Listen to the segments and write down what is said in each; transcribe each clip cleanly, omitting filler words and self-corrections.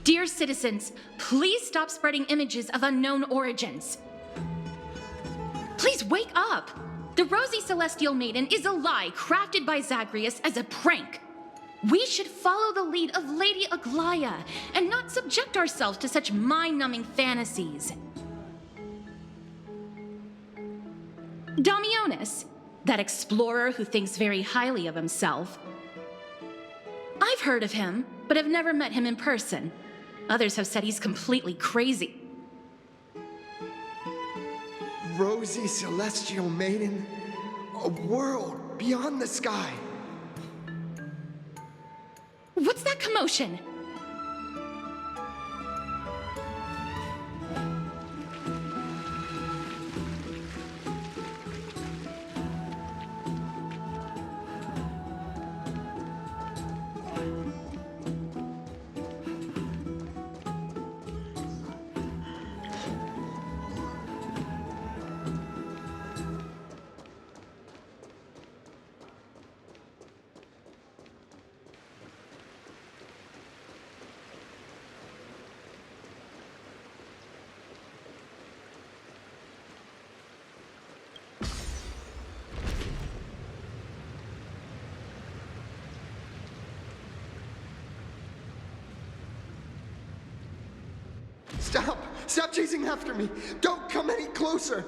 Dear citizens, please stop spreading images of unknown origins. Please wake up! The Rosy Celestial Maiden is a lie crafted by Zagreus as a prank. We should follow the lead of Lady Aglaya and not subject ourselves to such mind-numbing fantasies. Damionis, that explorer who thinks very highly of himself. I've heard of him, but have never met him in person. Others have said he's completely crazy. Rosy Celestial Maiden, a world beyond the sky. What's that commotion? Stop! Stop chasing after me! Don't come any closer!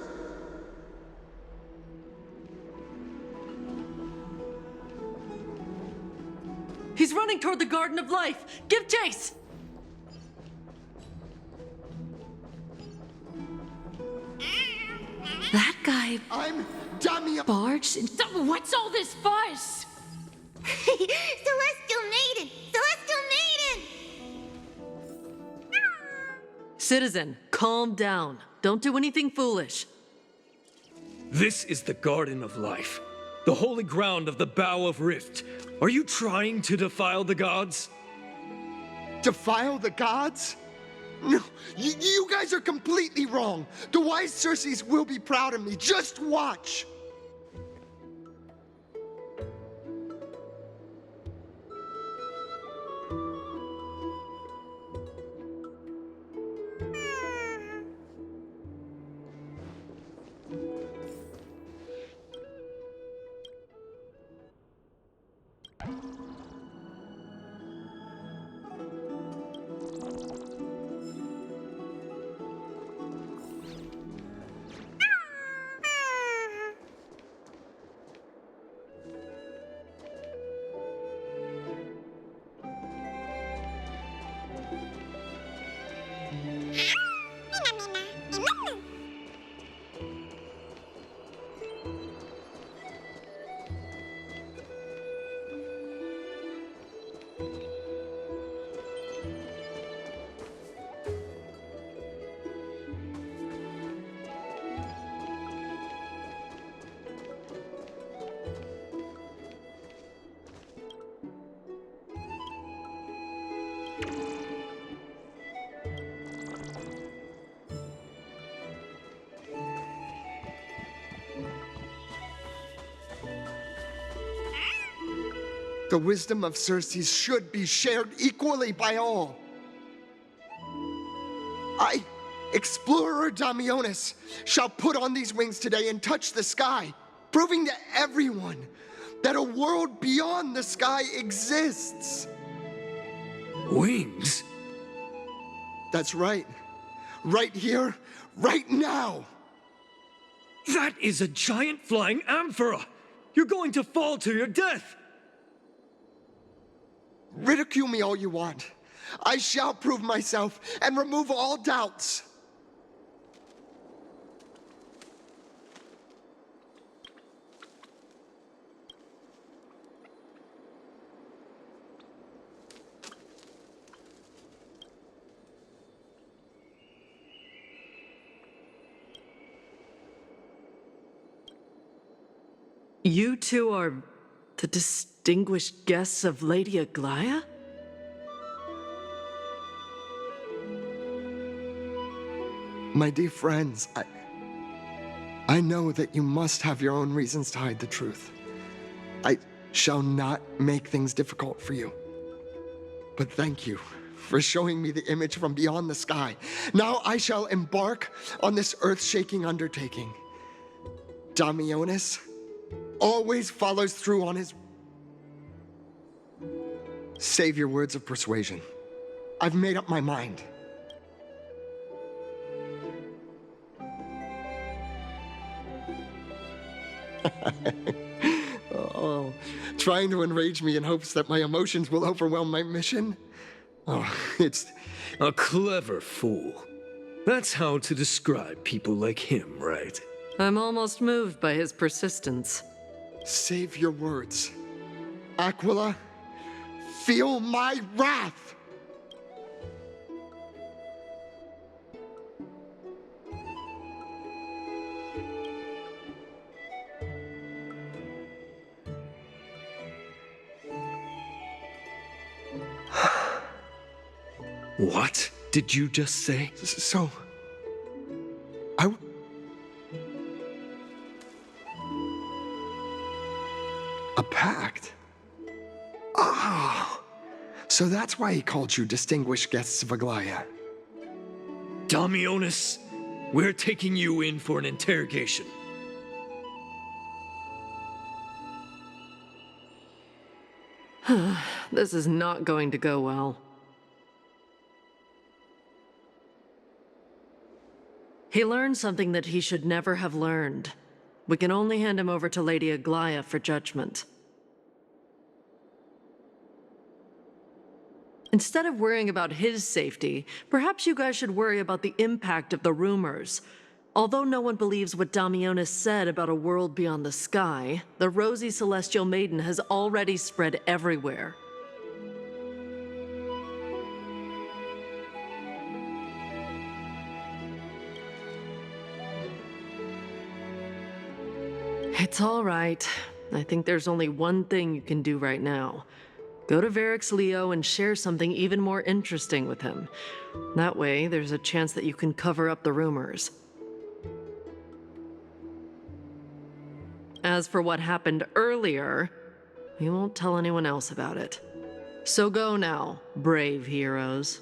He's running toward the Garden of Life! Give chase! That guy I'm Damian. barged in. What's all this fuss? Celestial Maiden! Celestial Maiden! Citizen, calm down. Don't do anything foolish. This is the Garden of Life, the holy ground of the Bow of Rift. Are you trying to defile the gods? Defile the gods? No, you guys are completely wrong. The wise Circes will be proud of me. Just watch. The wisdom of Circes should be shared equally by all. I, explorer Damionis, shall put on these wings today and touch the sky, proving to everyone that a world beyond the sky exists. Wings? That's right. Right here, right now. That is a giant flying amphora! You're going to fall to your death! Ridicule me all you want. I shall prove myself and remove all doubts. You two are the distinguished guests of Lady Aglaia? My dear friends, I know that you must have your own reasons to hide the truth. I shall not make things difficult for you. But thank you for showing me the image from beyond the sky. Now I shall embark on this earth-shaking undertaking. Damionis always follows through on his... Save your words of persuasion. I've made up my mind. Oh, trying to enrage me in hopes that my emotions will overwhelm my mission? Oh, it's... A clever fool. That's how to describe people like him, right? I'm almost moved by his persistence. Save your words. Aquila, feel my wrath! What did you just say? So... A pact? Oh, so that's why he called you distinguished guests of Aglaia. Damionis, we're taking you in for an interrogation. This is not going to go well. He learned something that he should never have learned. We can only hand him over to Lady Aglaia for judgment. Instead of worrying about his safety, perhaps you guys should worry about the impact of the rumors. Although no one believes what Damionis said about a world beyond the sky, the rosy celestial maiden has already spread everywhere. It's all right. I think there's only one thing you can do right now. Go to Varric's Leo and share something even more interesting with him. That way, there's a chance that you can cover up the rumors. As for what happened earlier, we won't tell anyone else about it. So go now, brave heroes.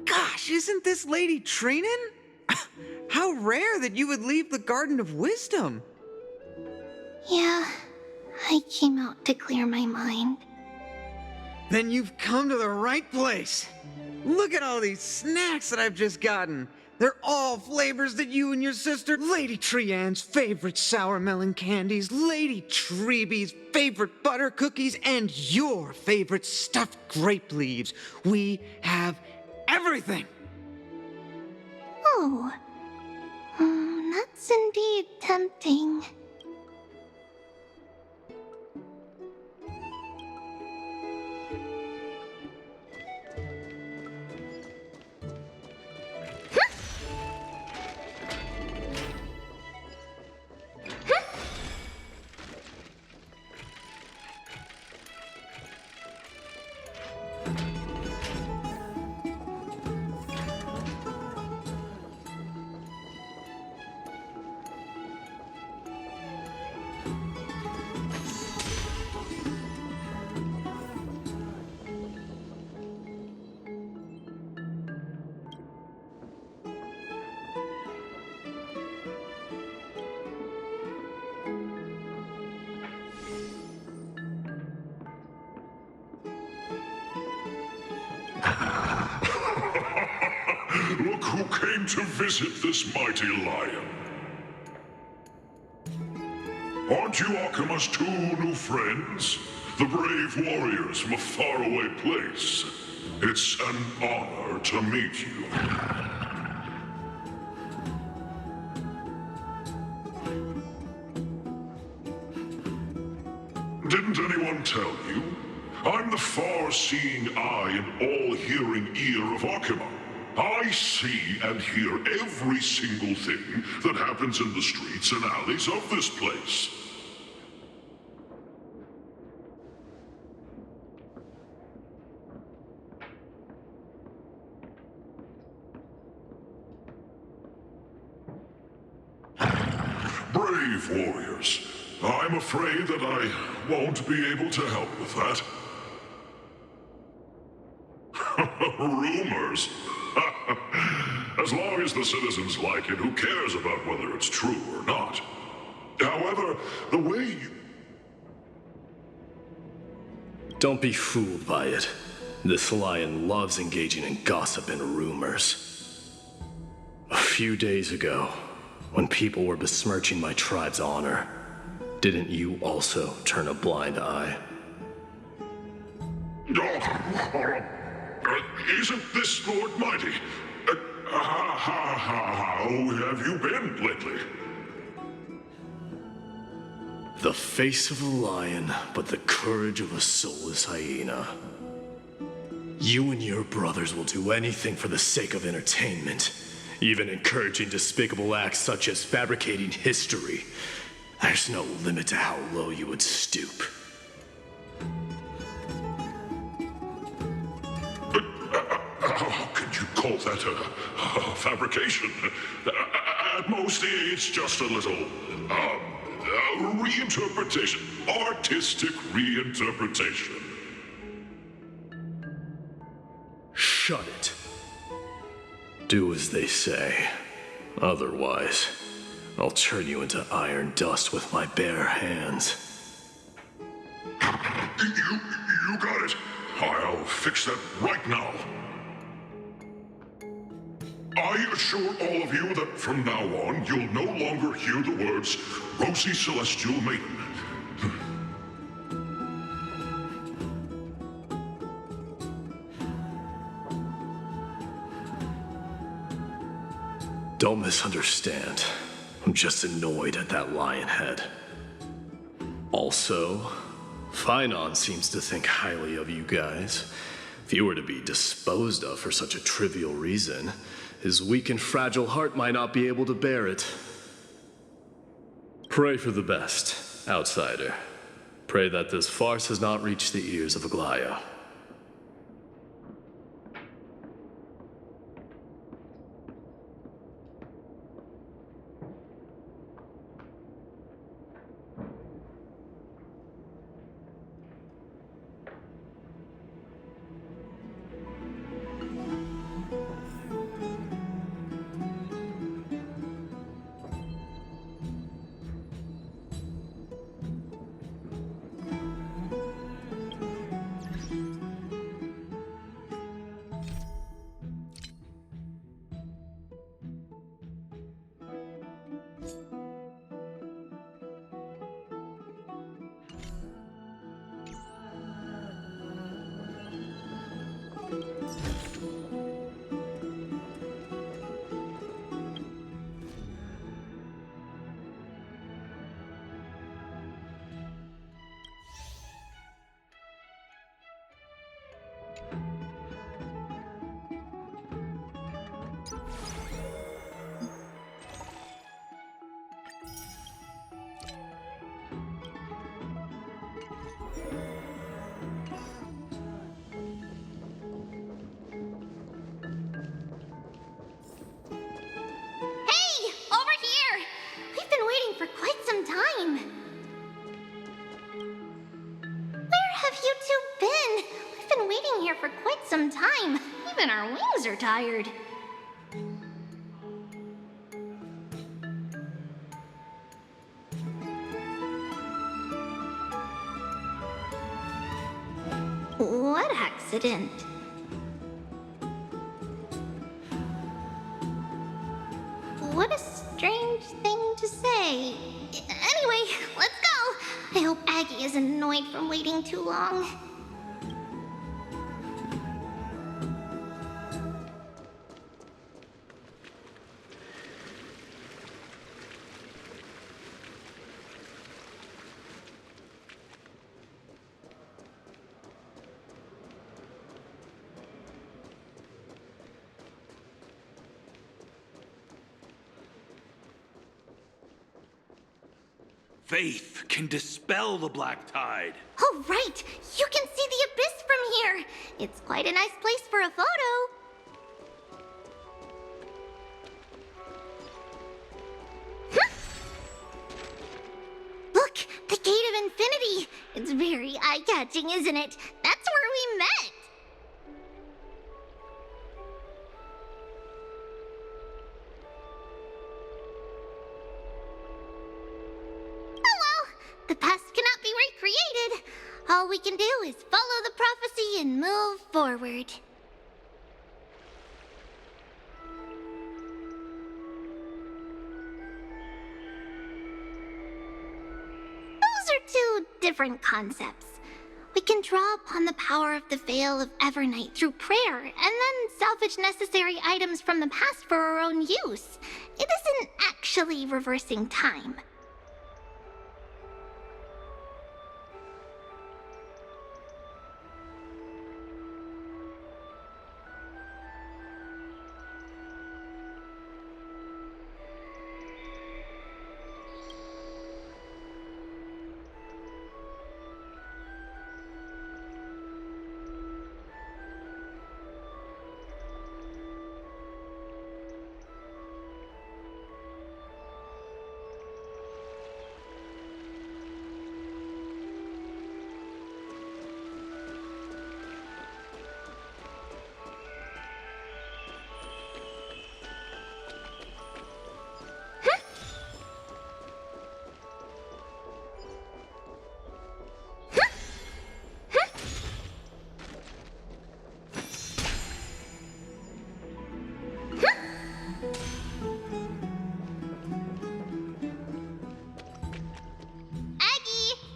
Gosh, isn't this lady training? How so rare that you would leave the Garden of Wisdom. Yeah, I came out to clear my mind. Then you've come to the right place. Look at all these snacks that I've just gotten. They're all flavors that you and your sister, Lady Trianne's favorite sour melon candies, Lady Treebee's favorite butter cookies, and your favorite stuffed grape leaves. We have everything. Oh, that's indeed tempting. Look who came to visit this mighty lion. Aren't you Akima's two new friends? The brave warriors from a faraway place. It's an honor to meet you. Didn't anyone tell you? I'm the far-seeing eye and all-hearing ear of Akima. I see and hear every single thing that happens in the streets and alleys of this place. Brave warriors. I'm afraid that I won't be able to help with that. Rumors? As long as the citizens like it, who cares about whether it's true or not? However, the way you... Don't be fooled by it. This lion loves engaging in gossip and rumors. A few days ago, when people were besmirching my tribe's honor, didn't you also turn a blind eye? Isn't this Lord Mighty? How have you been lately? The face of a lion, but the courage of a soulless hyena. You and your brothers will do anything for the sake of entertainment, even encouraging despicable acts such as fabricating history. There's no limit to how low you would stoop. How could you call that a fabrication? At most, it's just a little, reinterpretation. Artistic reinterpretation. Shut it. Do as they say. Otherwise, I'll turn you into iron dust with my bare hands. You got it. I'll fix that right now. I assure all of you that from now on, you'll no longer hear the words Rosy Celestial Maiden. Don't misunderstand. I'm just annoyed at that lion head. Also, Finon seems to think highly of you guys. If you were to be disposed of for such a trivial reason, his weak and fragile heart might not be able to bear it. Pray for the best, outsider. Pray that this farce has not reached the ears of Aglaya. have you two been? We've been waiting here for quite some time. Even our wings are tired. What accident? What a strange thing to say. Anyway, let's go. I hope Aggie isn't annoyed from waiting too long. Faith can dispel the black tide. Oh, right! You can see the abyss from here! It's quite a nice place for a photo. Look! The Gate of Infinity! It's very eye-catching, isn't it? That's where we met! The past cannot be recreated. All we can do is follow the prophecy and move forward. Those are two different concepts. We can draw upon the power of the Veil of Evernight through prayer, and then salvage necessary items from the past for our own use. It isn't actually reversing time.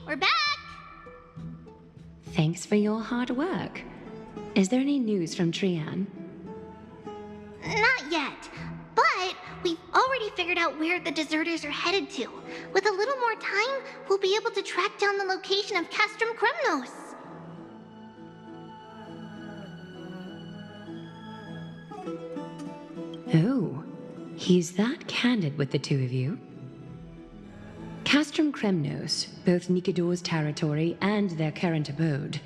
We're back! Thanks for your hard work. Is there any news from Trian? Not yet, but we've already figured out where the deserters are headed to. With a little more time, we'll be able to track down the location of Castrum Kremnos. Oh, he's that candid with the two of you? Castrum Kremnos, both Nikador's territory and their current abode,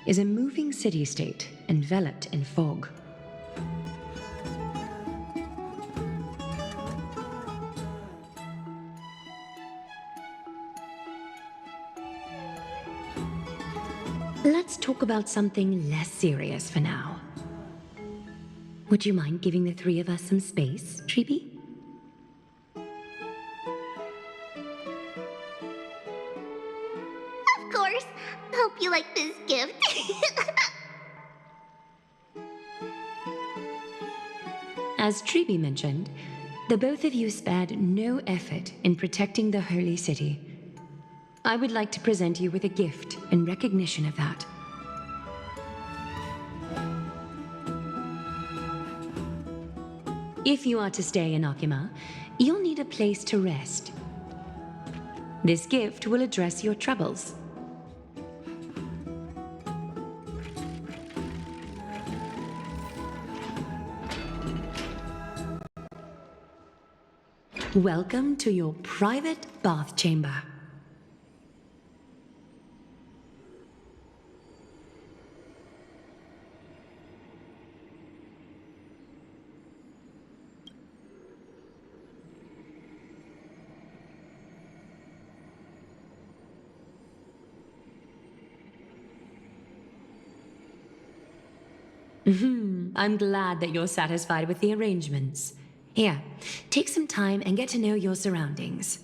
is a moving city-state enveloped in fog. Let's talk about something less serious for now. Would you mind giving the three of us some space, Treeby? Of course. Hope you like this gift. As Treeby mentioned, the both of you spared no effort in protecting the holy city. I would like to present you with a gift in recognition of that. If you are to stay in Akima, you'll need a place to rest. This gift will address your troubles. Welcome to your private bath chamber. I'm glad that you're satisfied with the arrangements. Here, take some time and get to know your surroundings.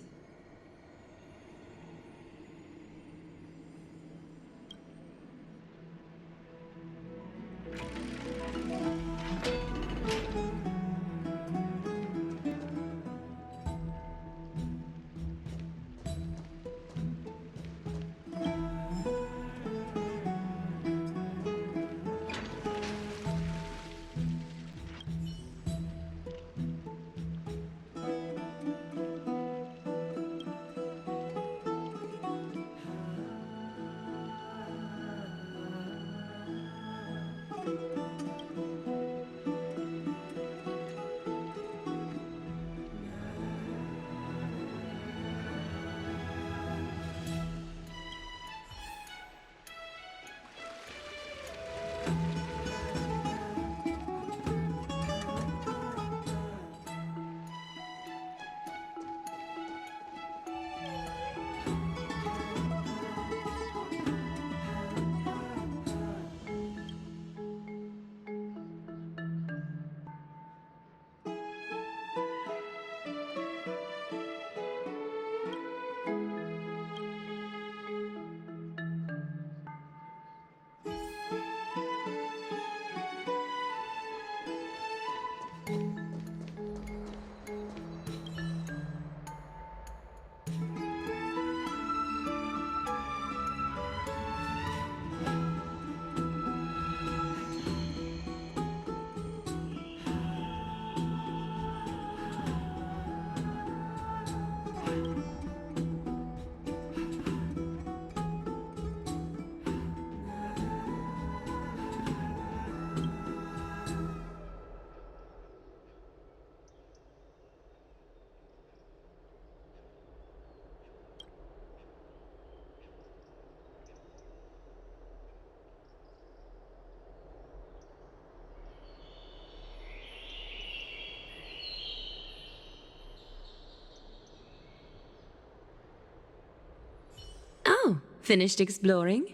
Oh, finished exploring?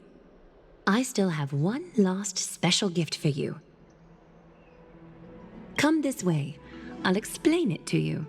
I still have one last special gift for you. Come this way. I'll explain it to you.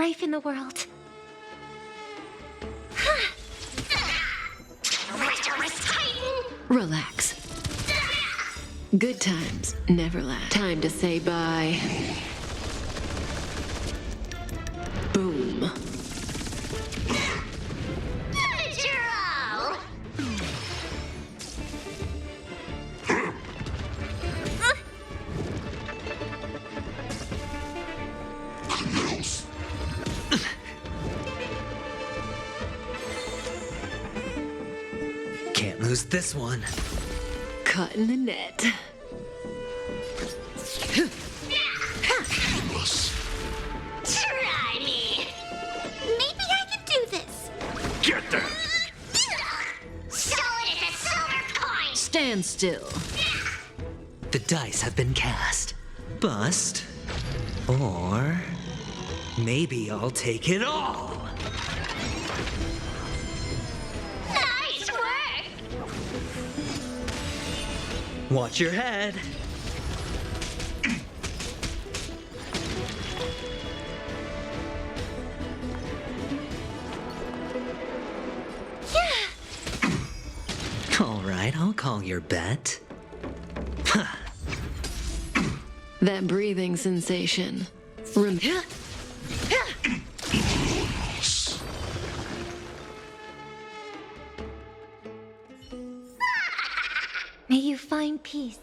strife in the world. Relax. Good times never last. Time to say bye. Boom. Can't lose this one. Caught in the net. Try me. Maybe I can do this. Get there! Solid as a silver coin. Stand still. The dice have been cast. Bust. Or maybe I'll take it all. Nice work. Watch your head. All right, I'll call your bet. That breathing sensation. May you find peace.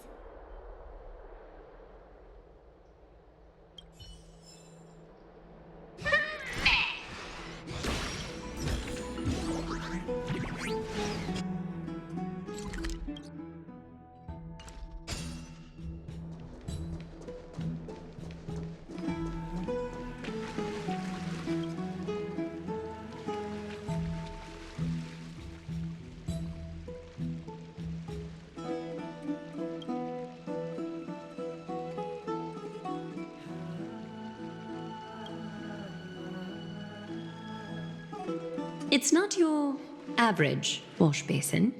It's not your average wash basin.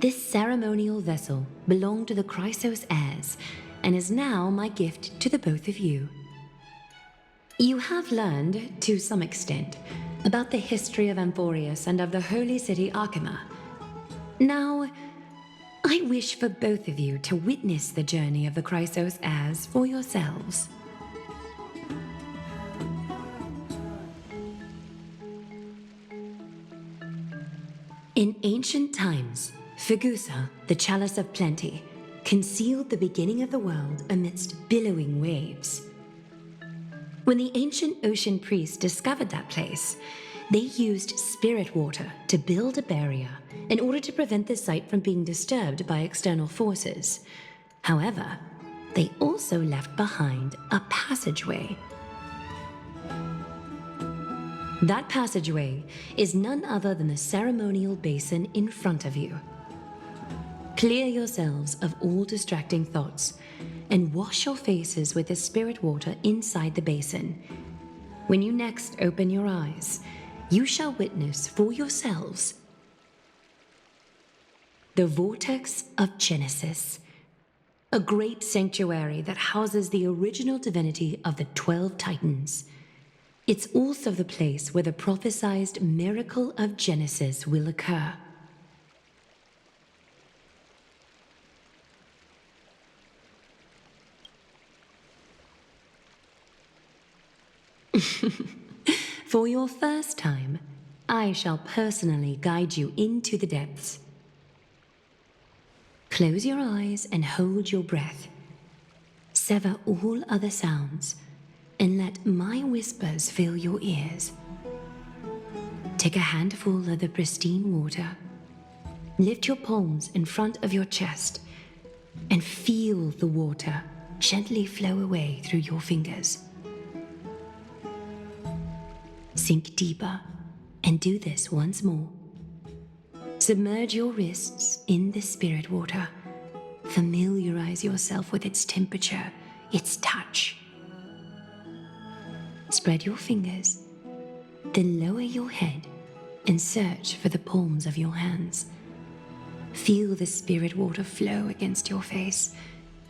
This ceremonial vessel belonged to the Chrysos heirs and is now my gift to the both of you. You have learned, to some extent, about the history of Amphorius and of the holy city Arkema. Now, I wish for both of you to witness the journey of the Chrysos heirs for yourselves. In ancient times, Fegusa, the chalice of plenty, concealed the beginning of the world amidst billowing waves. When the ancient ocean priests discovered that place, they used spirit water to build a barrier in order to prevent the site from being disturbed by external forces. However, they also left behind a passageway. That passageway is none other than the ceremonial basin in front of you. Clear yourselves of all distracting thoughts and wash your faces with the spirit water inside the basin. When you next open your eyes, you shall witness for yourselves the Vortex of Genesis, a great sanctuary that houses the original divinity of the 12 Titans. It's also the place where the prophesied miracle of Genesis will occur. For your first time, I shall personally guide you into the depths. Close your eyes and hold your breath. Sever all other sounds and let my whispers fill your ears. Take a handful of the pristine water. Lift your palms in front of your chest and feel the water gently flow away through your fingers. Sink deeper and do this once more. Submerge your wrists in the spirit water. Familiarize yourself with its temperature, its touch. Spread your fingers, then lower your head and search for the palms of your hands. Feel the spirit water flow against your face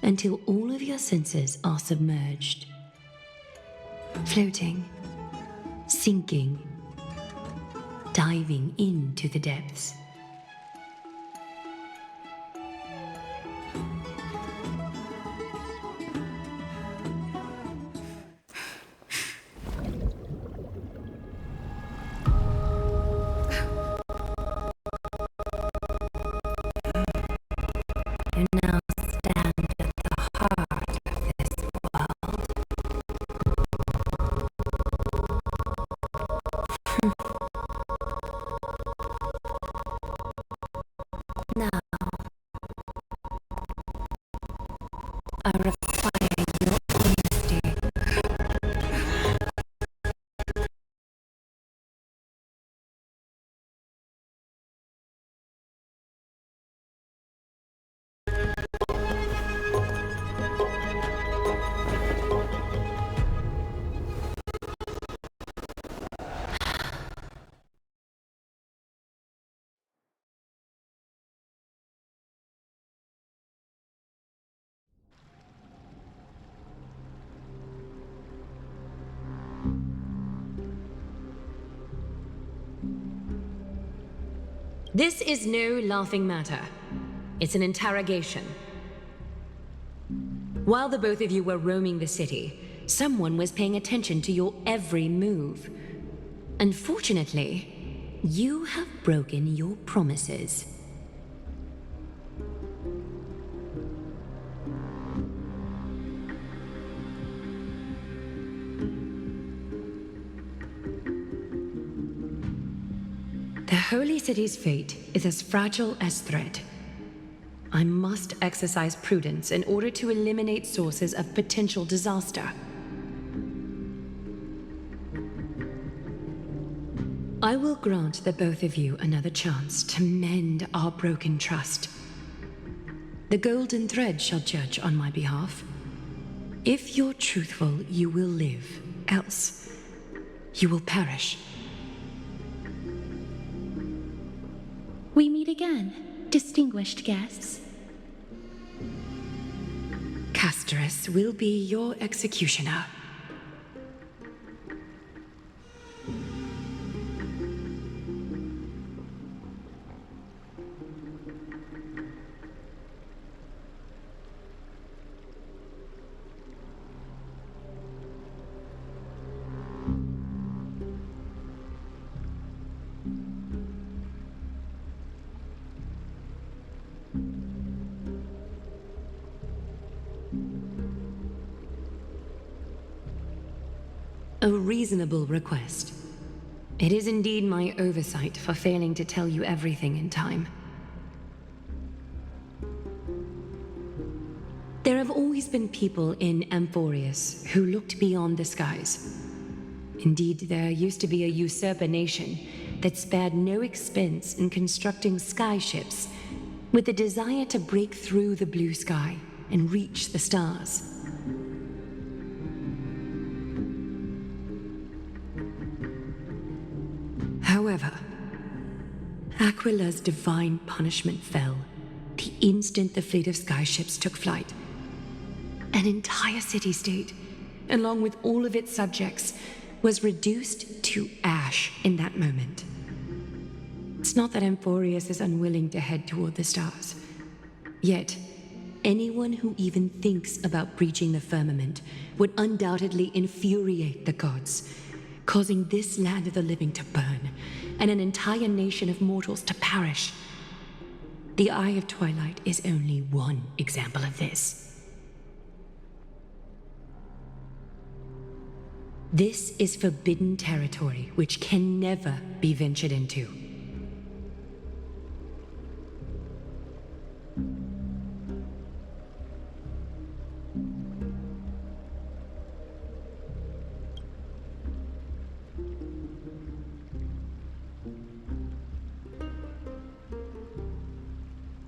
until all of your senses are submerged. Floating, sinking, diving into the depths. You now stand at the heart of this world. Now, I require your honesty. This is no laughing matter. It's an interrogation. While the both of you were roaming the city, someone was paying attention to your every move. Unfortunately, you have broken your promises. The Holy City's fate is as fragile as thread. I must exercise prudence in order to eliminate sources of potential disaster. I will grant the both of you another chance to mend our broken trust. The golden thread shall judge on my behalf. If you're truthful, you will live. Else, you will perish. We meet again, distinguished guests. Castorus will be your executioner. A reasonable request. It is indeed my oversight for failing to tell you everything in time. There have always been people in Amphorius who looked beyond the skies. Indeed, there used to be a usurper nation that spared no expense in constructing skyships with the desire to break through the blue sky and reach the stars. However, Aquila's divine punishment fell the instant the fleet of skyships took flight. An entire city-state, along with all of its subjects, was reduced to ash in that moment. It's not that Amphorius is unwilling to head toward the stars. Yet, anyone who even thinks about breaching the firmament would undoubtedly infuriate the gods, causing this land of the living to burn, and an entire nation of mortals to perish. The Eye of Twilight is only one example of this. This is forbidden territory which can never be ventured into.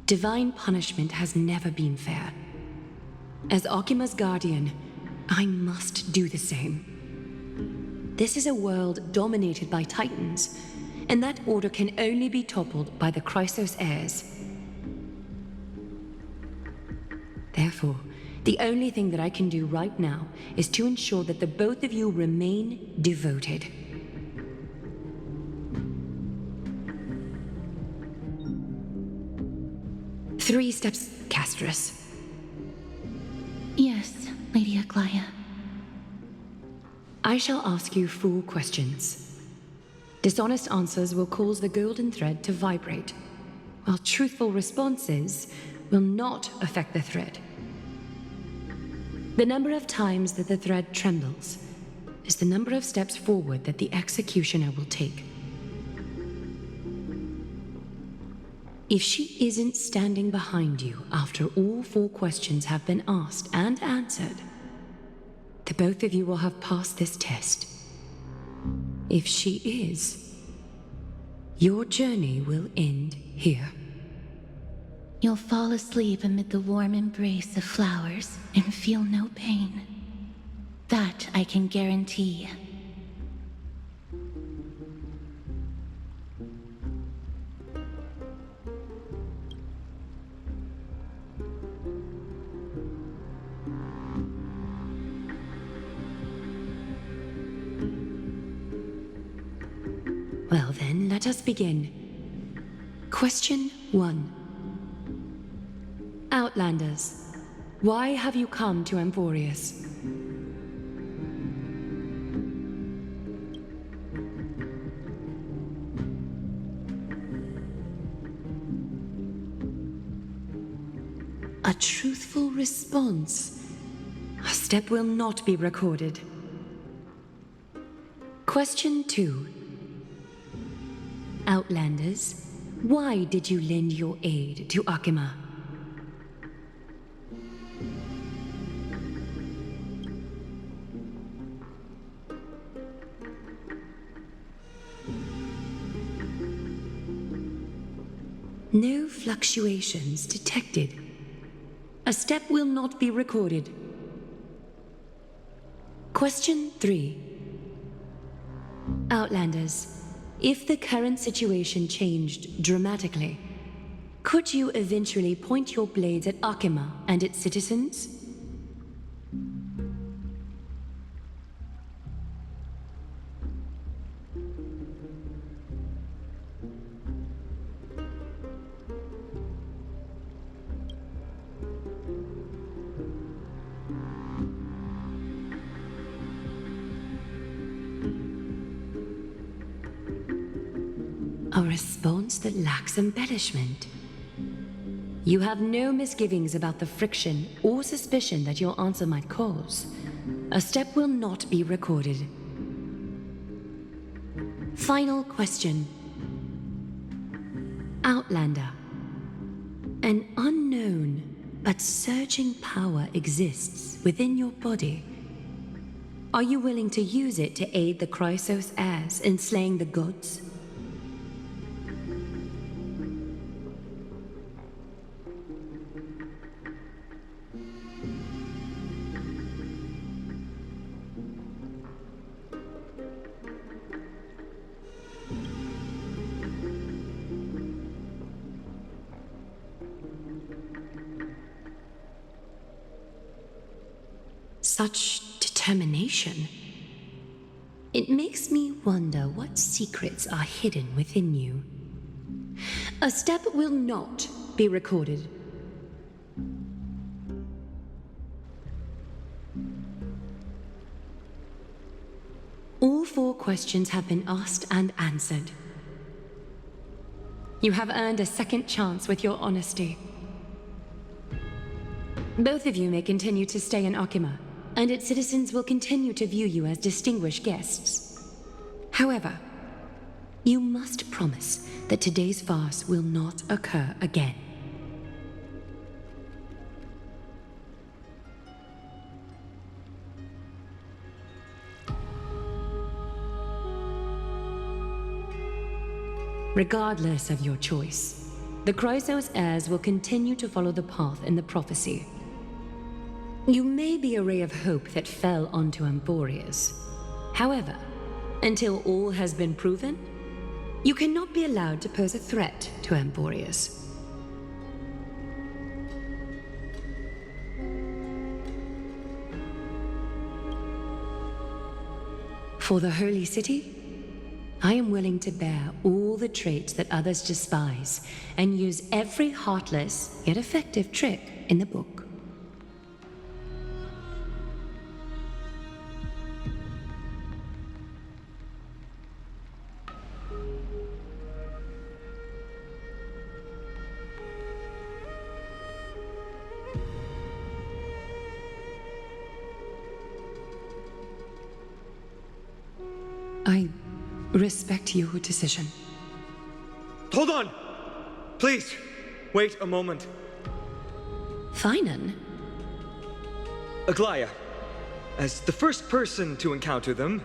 Divine punishment has never been fair. As Okima's guardian, I must do the same. This is a world dominated by Titans, and that order can only be toppled by the Chrysos heirs. Therefore, the only thing that I can do right now is to ensure that the both of you remain devoted. 3 steps, Castress. Yes, Lady Aglaya. I shall ask you 4 questions. Dishonest answers will cause the golden thread to vibrate, while truthful responses will not affect the thread. The number of times that the thread trembles is the number of steps forward that the executioner will take. If she isn't standing behind you after all 4 questions have been asked and answered, the both of you will have passed this test. If she is, your journey will end here. You'll fall asleep amid the warm embrace of flowers and feel no pain. That I can guarantee. Well then, let us begin. Question 1. Outlanders, why have you come to Emporius? A truthful response. A step will not be recorded. Question 2. Outlanders, why did you lend your aid to Akima? No fluctuations detected. A step will not be recorded. Question 3. Outlanders, if the current situation changed dramatically, could you eventually point your blades at Akima and its citizens? A response that lacks embellishment. You have no misgivings about the friction or suspicion that your answer might cause. A step will not be recorded. Final question. Outlander. An unknown but surging power exists within your body. Are you willing to use it to aid the Chrysos heirs in slaying the gods? Such determination. It makes me wonder what secrets are hidden within you. A step will not be recorded. All 4 questions have been asked and answered. You have earned a second chance with your honesty. Both of you may continue to stay in Akima, and its citizens will continue to view you as distinguished guests. However, you must promise that today's farce will not occur again. Regardless of your choice, the Chrysos heirs will continue to follow the path in the prophecy. You may be a ray of hope that fell onto Emporius. However, until all has been proven, you cannot be allowed to pose a threat to Emporius. For the Holy City, I am willing to bear all the traits that others despise and use every heartless yet effective trick in the book. I respect your decision. Hold on! Please, wait a moment. Finan? Aglaya, as the first person to encounter them,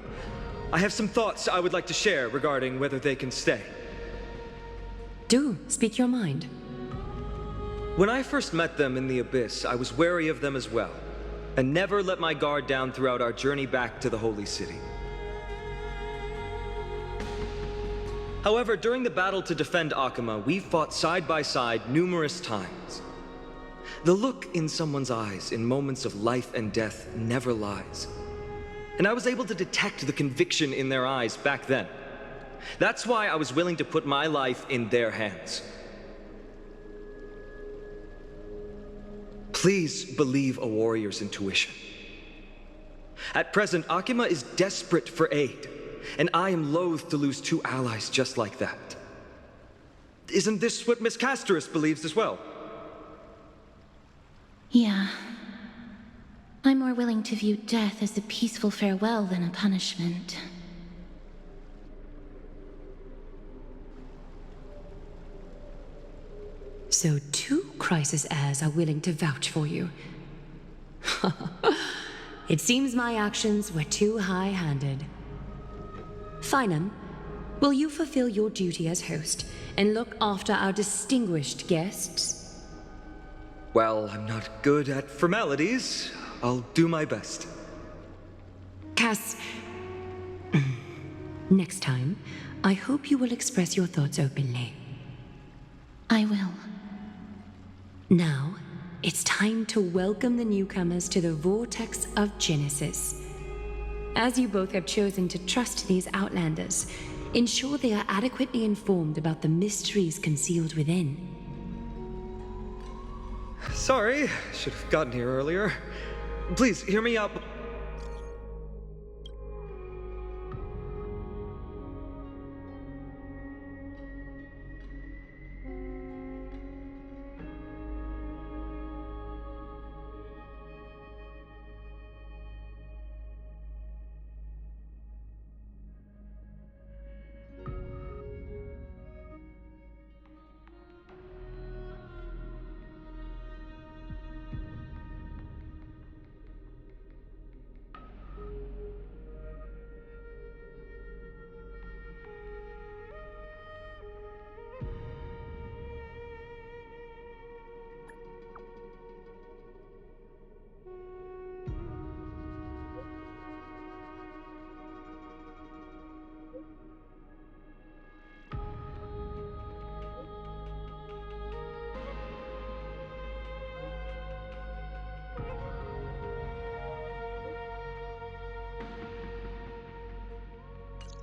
I have some thoughts I would like to share regarding whether they can stay. Do speak your mind. When I first met them in the Abyss, I was wary of them as well, and never let my guard down throughout our journey back to the Holy City. However, during the battle to defend Akima, we fought side by side numerous times. The look in someone's eyes in moments of life and death never lies. And I was able to detect the conviction in their eyes back then. That's why I was willing to put my life in their hands. Please believe a warrior's intuition. At present, Akima is desperate for aid. And I am loath to lose two allies just like that. Isn't this what Miss Castorus believes as well? Yeah. I'm more willing to view death as a peaceful farewell than a punishment. So 2 crisis heirs are willing to vouch for you. It seems my actions were too high-handed. Finan, will you fulfill your duty as host and look after our distinguished guests? Well, I'm not good at formalities. I'll do my best. Cass, next time, I hope you will express your thoughts openly. I will. Now, it's time to welcome the newcomers to the Vortex of Genesis. As you both have chosen to trust these Outlanders, ensure they are adequately informed about the mysteries concealed within. Sorry, should have gotten here earlier. Please, hear me out.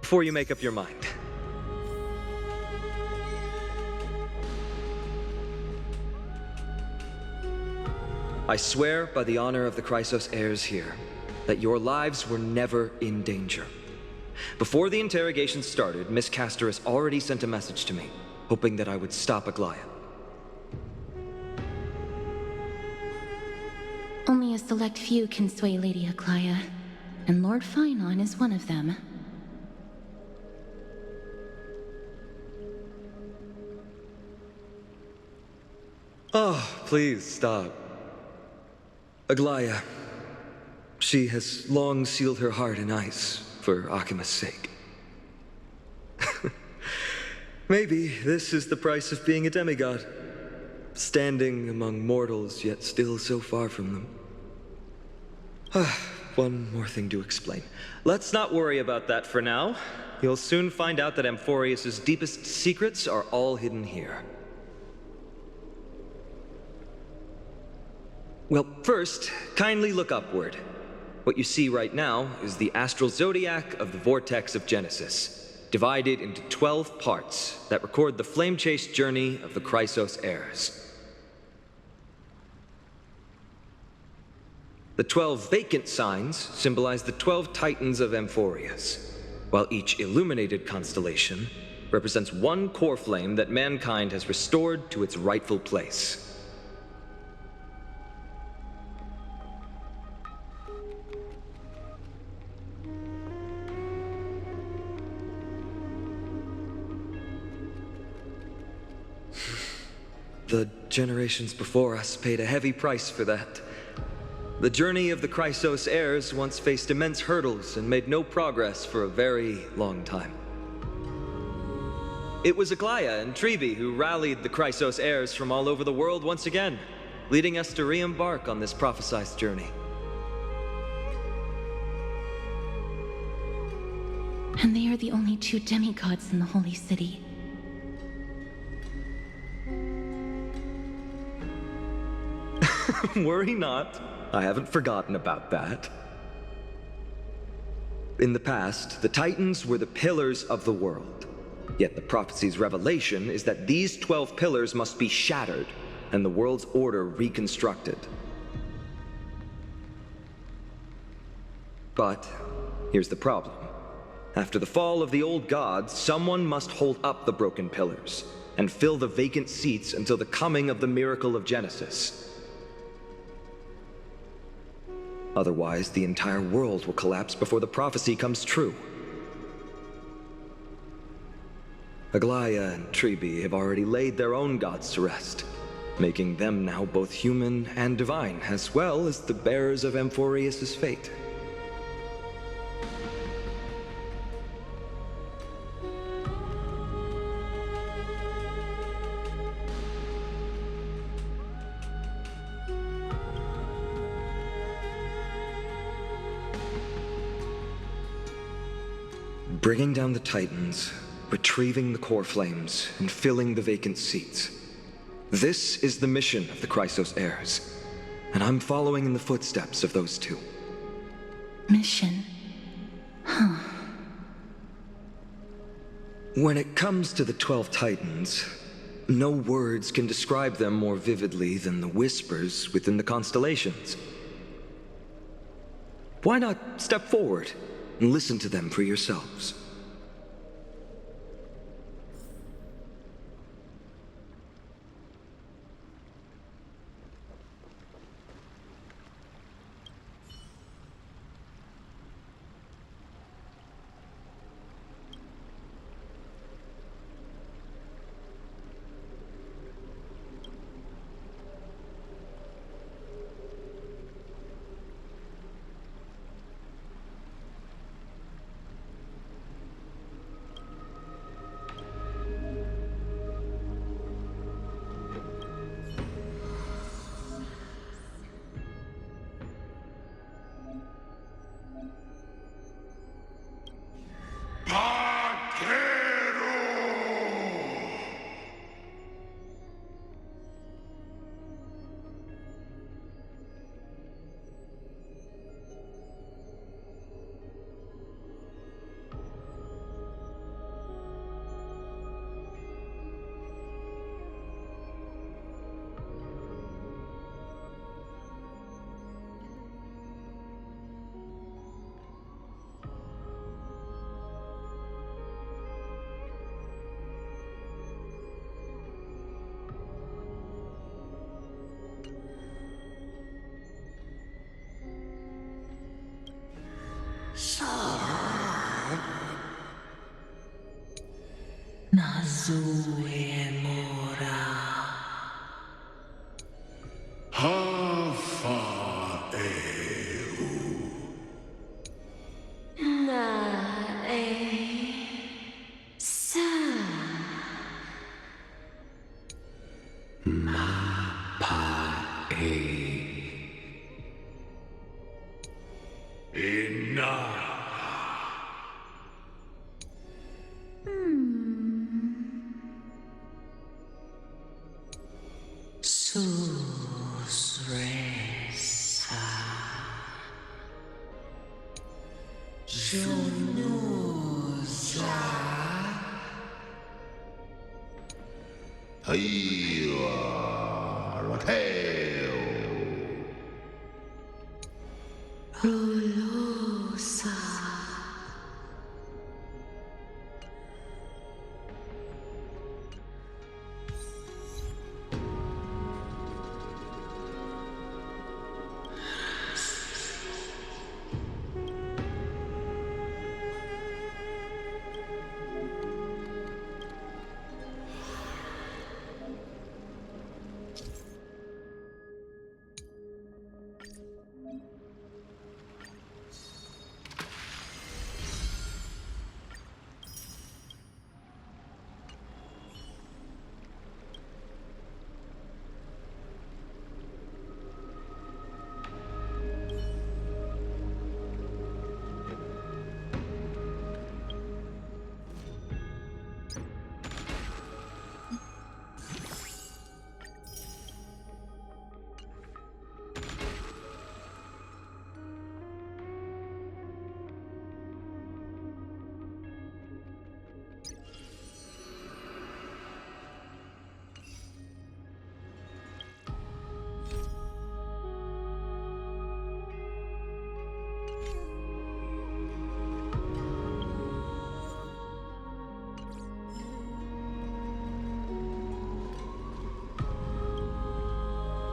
Before you make up your mind. I swear by the honor of the Chrysos heirs here that your lives were never in danger. Before the interrogation started, Miss Castorus already sent a message to me, hoping that I would stop Aglaya. Only a select few can sway Lady Aglaya, and Lord Finan is one of them. Oh, please stop. Aglaya, she has long sealed her heart in ice for Akima's sake. Maybe this is the price of being a demigod. Standing among mortals, yet still so far from them. One more thing to explain. Let's not worry about that for now. You'll soon find out that Amphorius's deepest secrets are all hidden here. Well, first, kindly look upward. What you see right now is the astral zodiac of the Vortex of Genesis. divided into 12 parts that record the flame-chased journey of the Chrysos heirs. The 12 vacant signs symbolize the 12 titans of Amphorius, while each illuminated constellation represents one core flame that mankind has restored to its rightful place. The generations before us paid a heavy price for that. The journey of the Chrysos heirs once faced immense hurdles and made no progress for a very long time. It was Aglaia and Trebe who rallied the Chrysos heirs from all over the world once again, leading us to re-embark on this prophesized journey. And they are the only two demigods in the Holy City. Worry not. I haven't forgotten about that. In the past, the Titans were the pillars of the world. Yet the prophecy's revelation is that these 12 pillars must be shattered and the world's order reconstructed. But here's the problem. After the fall of the old gods, someone must hold up the broken pillars and fill the vacant seats until the coming of the miracle of Genesis. Otherwise, the entire world will collapse before the prophecy comes true. Aglaia and Trebe have already laid their own gods to rest, making them now both human and divine, as well as the bearers of Amphorius' fate. Bringing down the Titans, retrieving the core flames, and filling the vacant seats. This is the mission of the Chrysos heirs, and I'm following in the footsteps of those two. Mission? Huh. When it comes to the 12 Titans, no words can describe them more vividly than the whispers within the constellations. Why not step forward and listen to them for yourselves? Junusa.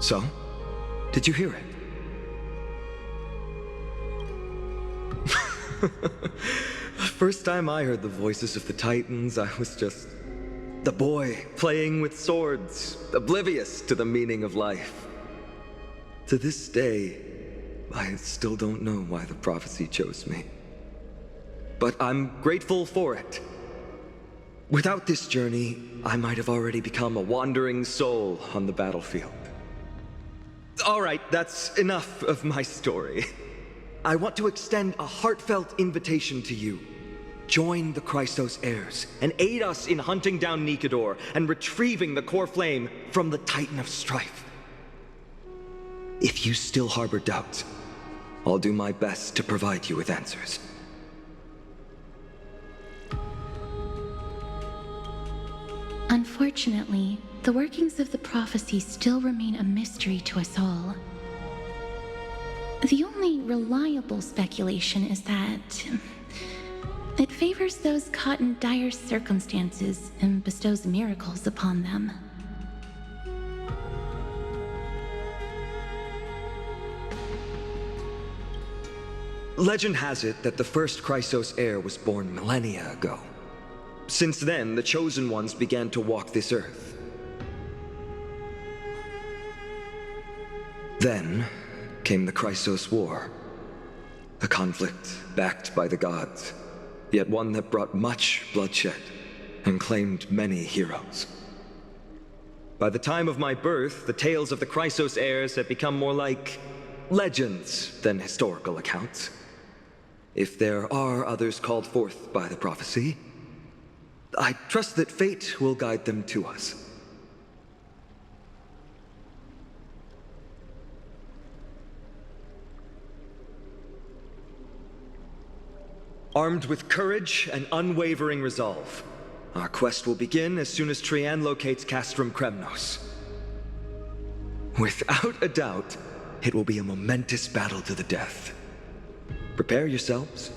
So? Did you hear it? The first time I heard the voices of the Titans, I was just the boy playing with swords, oblivious to the meaning of life. To this day, I still don't know why the prophecy chose me. But I'm grateful for it. Without this journey, I might have already become a wandering soul on the battlefield. All right, that's enough of my story. I want to extend a heartfelt invitation to you. Join the Christos heirs and aid us in hunting down Nikador and retrieving the core flame from the Titan of Strife. If you still harbor doubts, I'll do my best to provide you with answers. Unfortunately, the workings of the prophecy still remain a mystery to us all. The only reliable speculation is that it favors those caught in dire circumstances and bestows miracles upon them. Legend has it that the first Christos heir was born millennia ago. Since then, the Chosen Ones began to walk this earth. Then came the Christos War, a conflict backed by the gods, yet one that brought much bloodshed and claimed many heroes. By the time of my birth, the tales of the Christos heirs had become more like legends than historical accounts. If there are others called forth by the prophecy, I trust that fate will guide them to us. Armed with courage and unwavering resolve, our quest will begin as soon as Trian locates Castrum Kremnos. Without a doubt, it will be a momentous battle to the death. Prepare yourselves.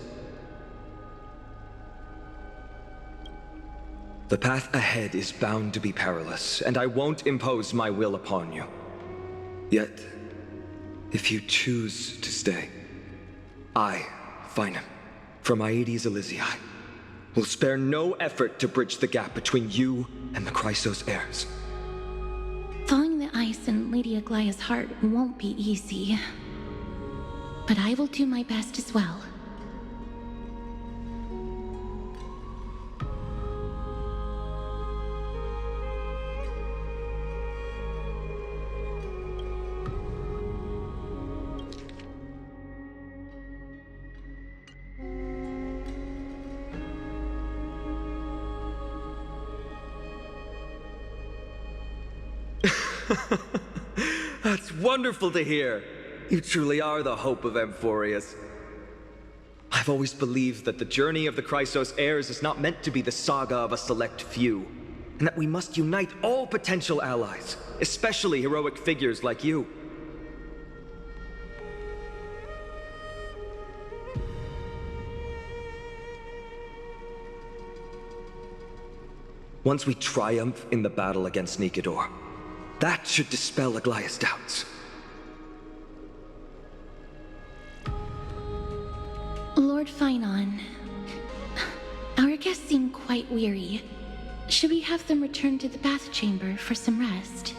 The path ahead is bound to be perilous, and I won't impose my will upon you. Yet, if you choose to stay, I, Finam, from Aedes Elysiae, will spare no effort to bridge the gap between you and the Christos heirs. Thawing the ice in Lady Aglaya's heart won't be easy, but I will do my best as well. That's wonderful to hear. You truly are the hope of Amphorius. I've always believed that the journey of the Christos heirs is not meant to be the saga of a select few. and that we must unite all potential allies, especially heroic figures like you. Once we triumph in the battle against Nikador, that should dispel Aglaya's doubts. Lord Finon, our guests seem quite weary. Should we have them return to the bath chamber for some rest?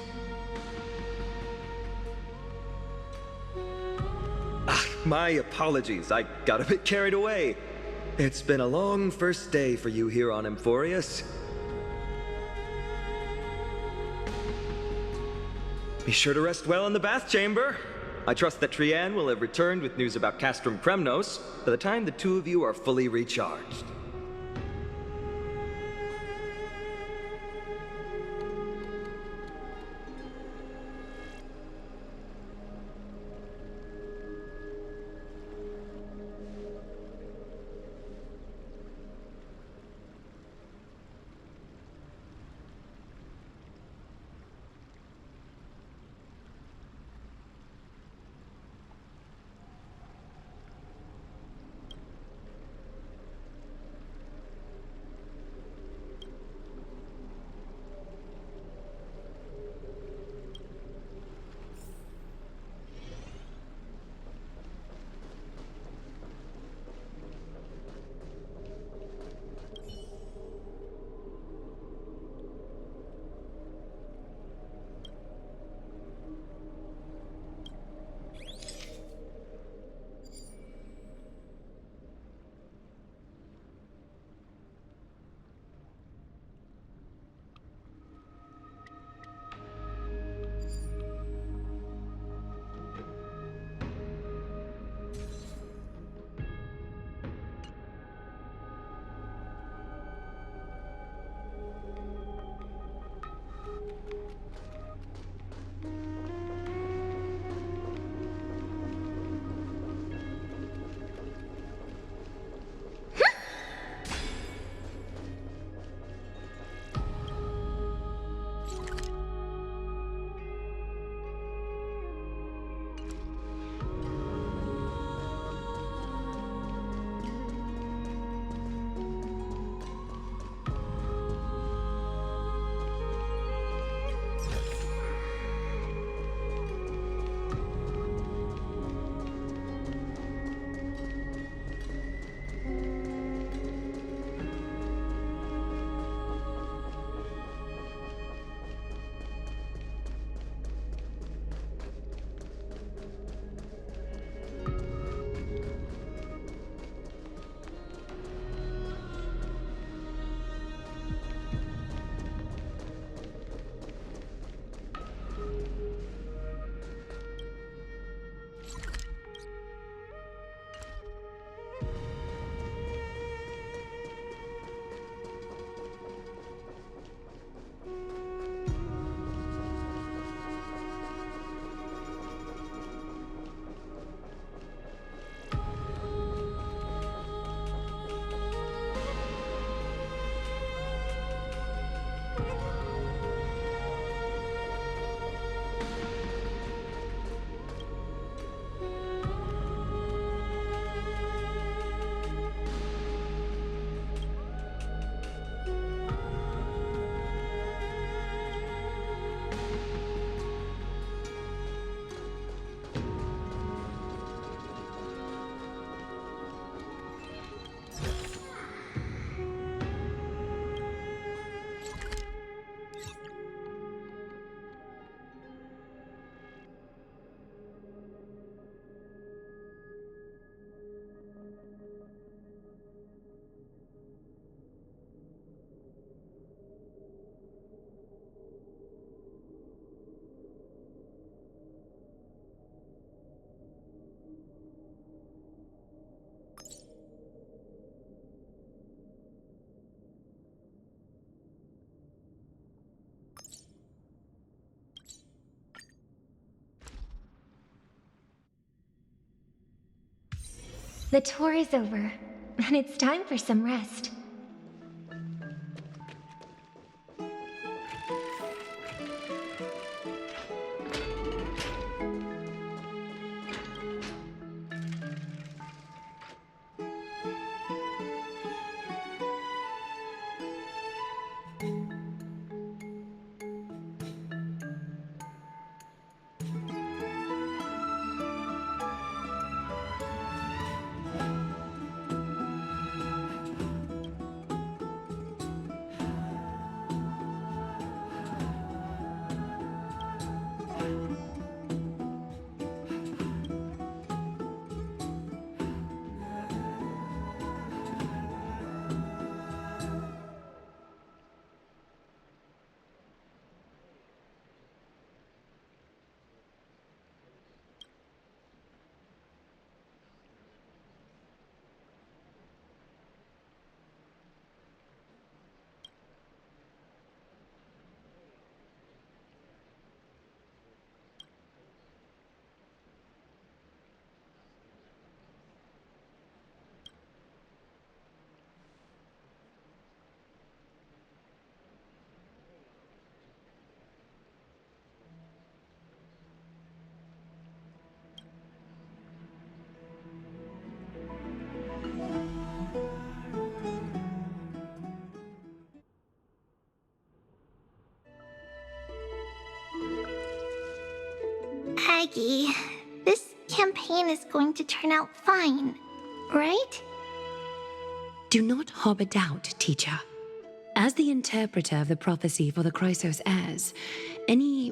My apologies, I got a bit carried away. It's been a long first day for you here on Emphorius. Be sure to rest well in the bath chamber. I trust that Trianne will have returned with news about Castrum Kremnos by the time the two of you are fully recharged. The tour is over, and it's time for some rest. Aggie, this campaign is going to turn out fine, right? Do not harbor doubt, teacher. As the interpreter of the prophecy for the Chrysos heirs, any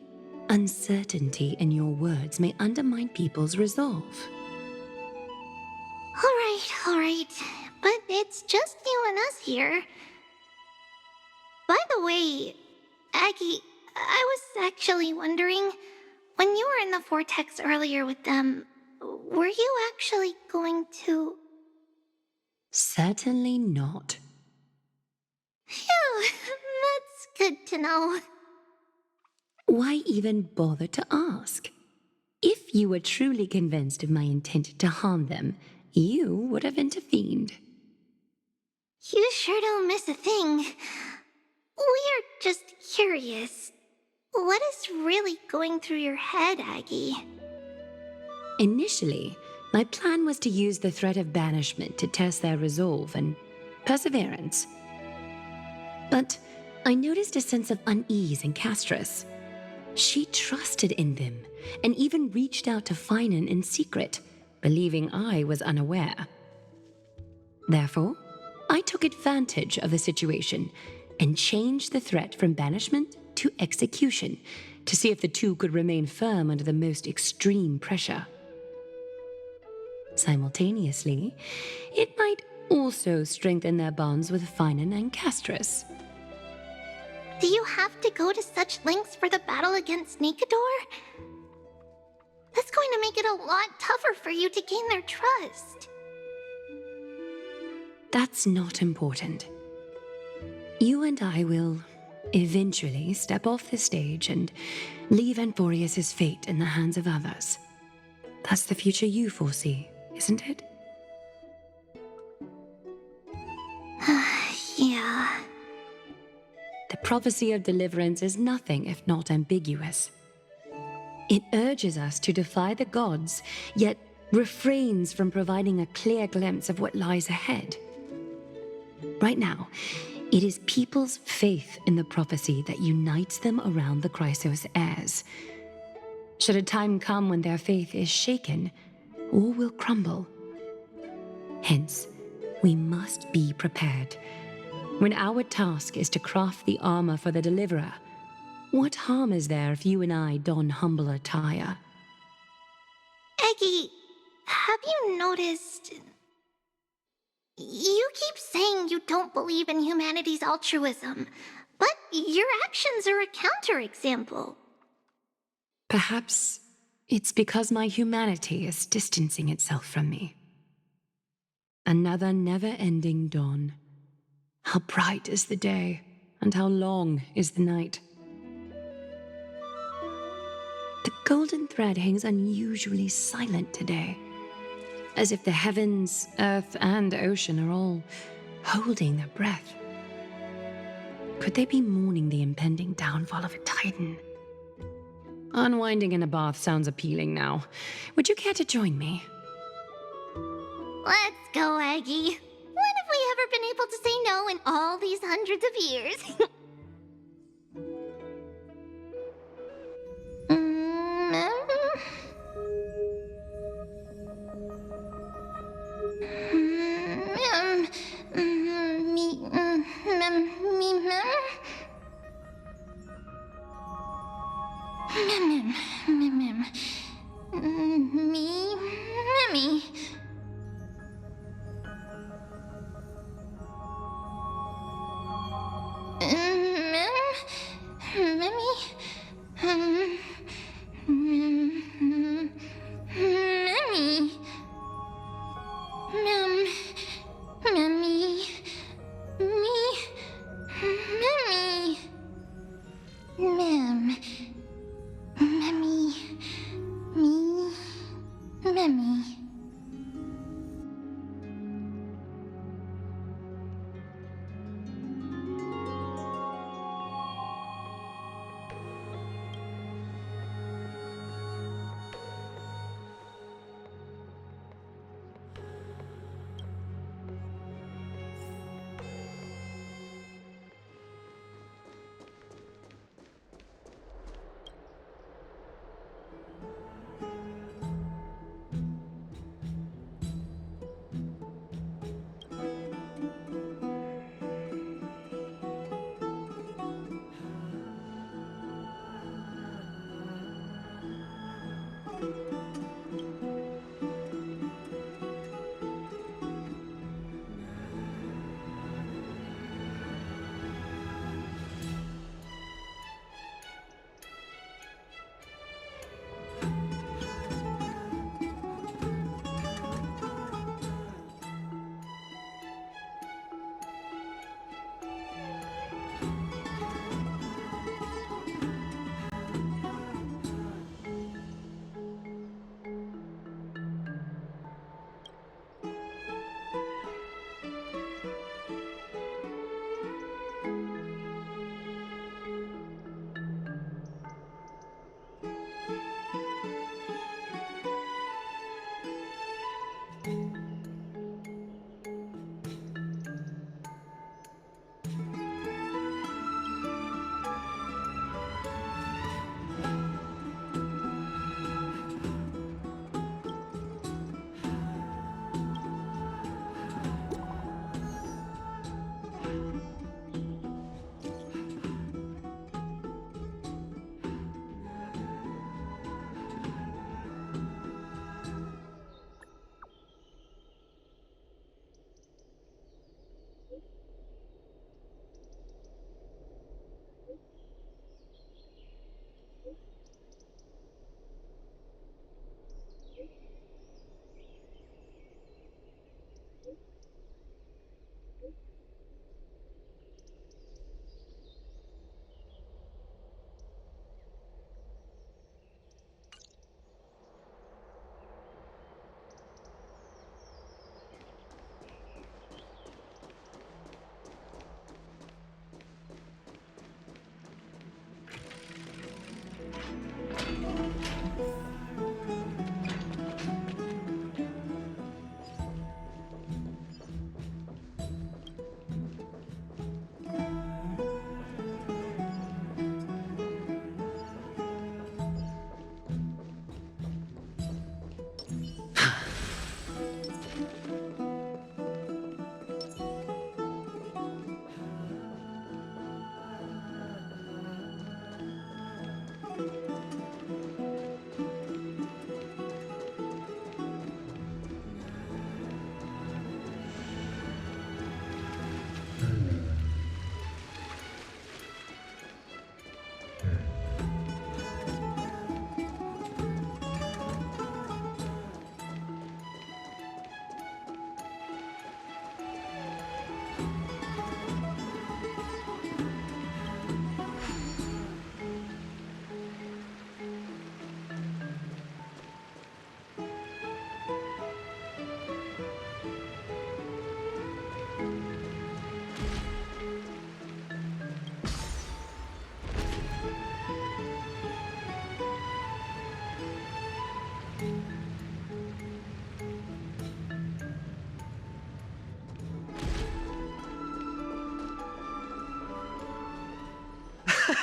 uncertainty in your words may undermine people's resolve. All right. But it's just you and us here. By the way, Aggie, I was actually wondering, when you were in the vortex earlier with them, were you actually going to... Certainly not. Phew, that's good to know. Why even bother to ask? If you were truly convinced of my intent to harm them, you would have intervened. You sure don't miss a thing. We're just curious. What is really going through your head, Aggie? Initially, my plan was to use the threat of banishment to test their resolve and perseverance. But I noticed a sense of unease in Castris. She trusted in them and even reached out to Finan in secret, believing I was unaware. Therefore, I took advantage of the situation and changed the threat from banishment to execution to see if the two could remain firm under the most extreme pressure. Simultaneously, it might also strengthen their bonds with Finan and Castris. Do you have to go to such lengths for the battle against Nikador? That's going to make it a lot tougher for you to gain their trust. That's not important. You and I will eventually step off the stage and leave Anforius' fate in the hands of others. That's the future you foresee, isn't it? Yeah. The prophecy of deliverance is nothing if not ambiguous. It urges us to defy the gods, yet refrains from providing a clear glimpse of what lies ahead. Right now, it is people's faith in the prophecy that unites them around the Chrysos heirs. Should a time come when their faith is shaken, all will crumble. Hence, we must be prepared. When our task is to craft the armor for the deliverer, what harm is there if you and I don humble attire? Aggie, have you noticed... You keep saying you don't believe in humanity's altruism, but your actions are a counterexample. Perhaps it's because my humanity is distancing itself from me. Another never-ending dawn. How bright is the day, and how long is the night. The golden thread hangs unusually silent today, as if the heavens, earth, and ocean are all holding their breath. Could they be mourning the impending downfall of a titan? Unwinding in a bath sounds appealing now. Would you care to join me? Let's go, Aggie. When have we ever been able to say no in all these hundreds of years?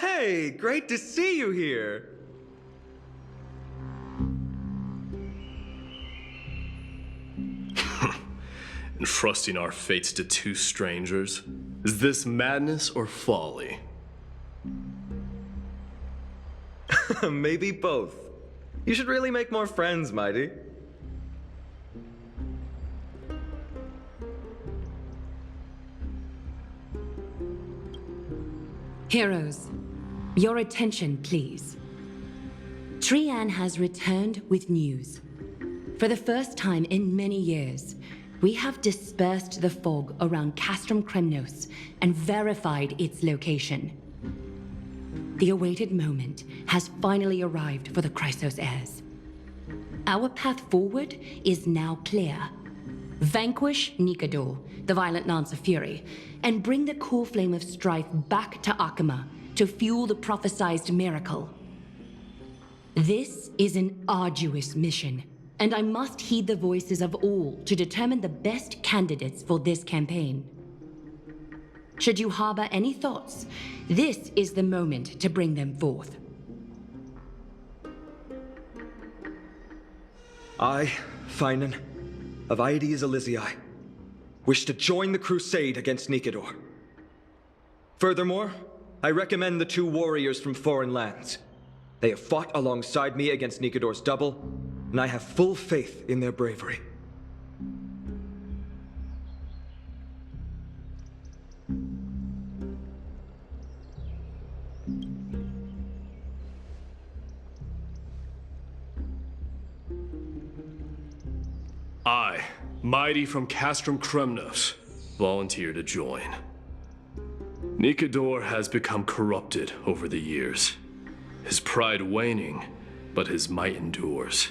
Hey, great to see you here. Entrusting our fates to two strangers? Is this madness or folly? Maybe both. You should really make more friends, Mighty. Heroes, your attention, please. Trian has returned with news. For the first time in many years, we have dispersed the fog around Castrum Kremnos and verified its location. The awaited moment has finally arrived for the Chrysos heirs. Our path forward is now clear. Vanquish Nikador, the violent Lance of Fury, and bring the core flame of strife back to Akama to fuel the prophesized miracle. This is an arduous mission, and I must heed the voices of all to determine the best candidates for this campaign. Should you harbor any thoughts, this is the moment to bring them forth. I, Finan, of Aedes Elysiae, wish to join the crusade against Nikador. Furthermore, I recommend the two warriors from foreign lands. They have fought alongside me against Nikador's double, and I have full faith in their bravery. I, Mighty from Castrum Kremnos, volunteer to join. Nikador has become corrupted over the years, his pride waning, but his might endures.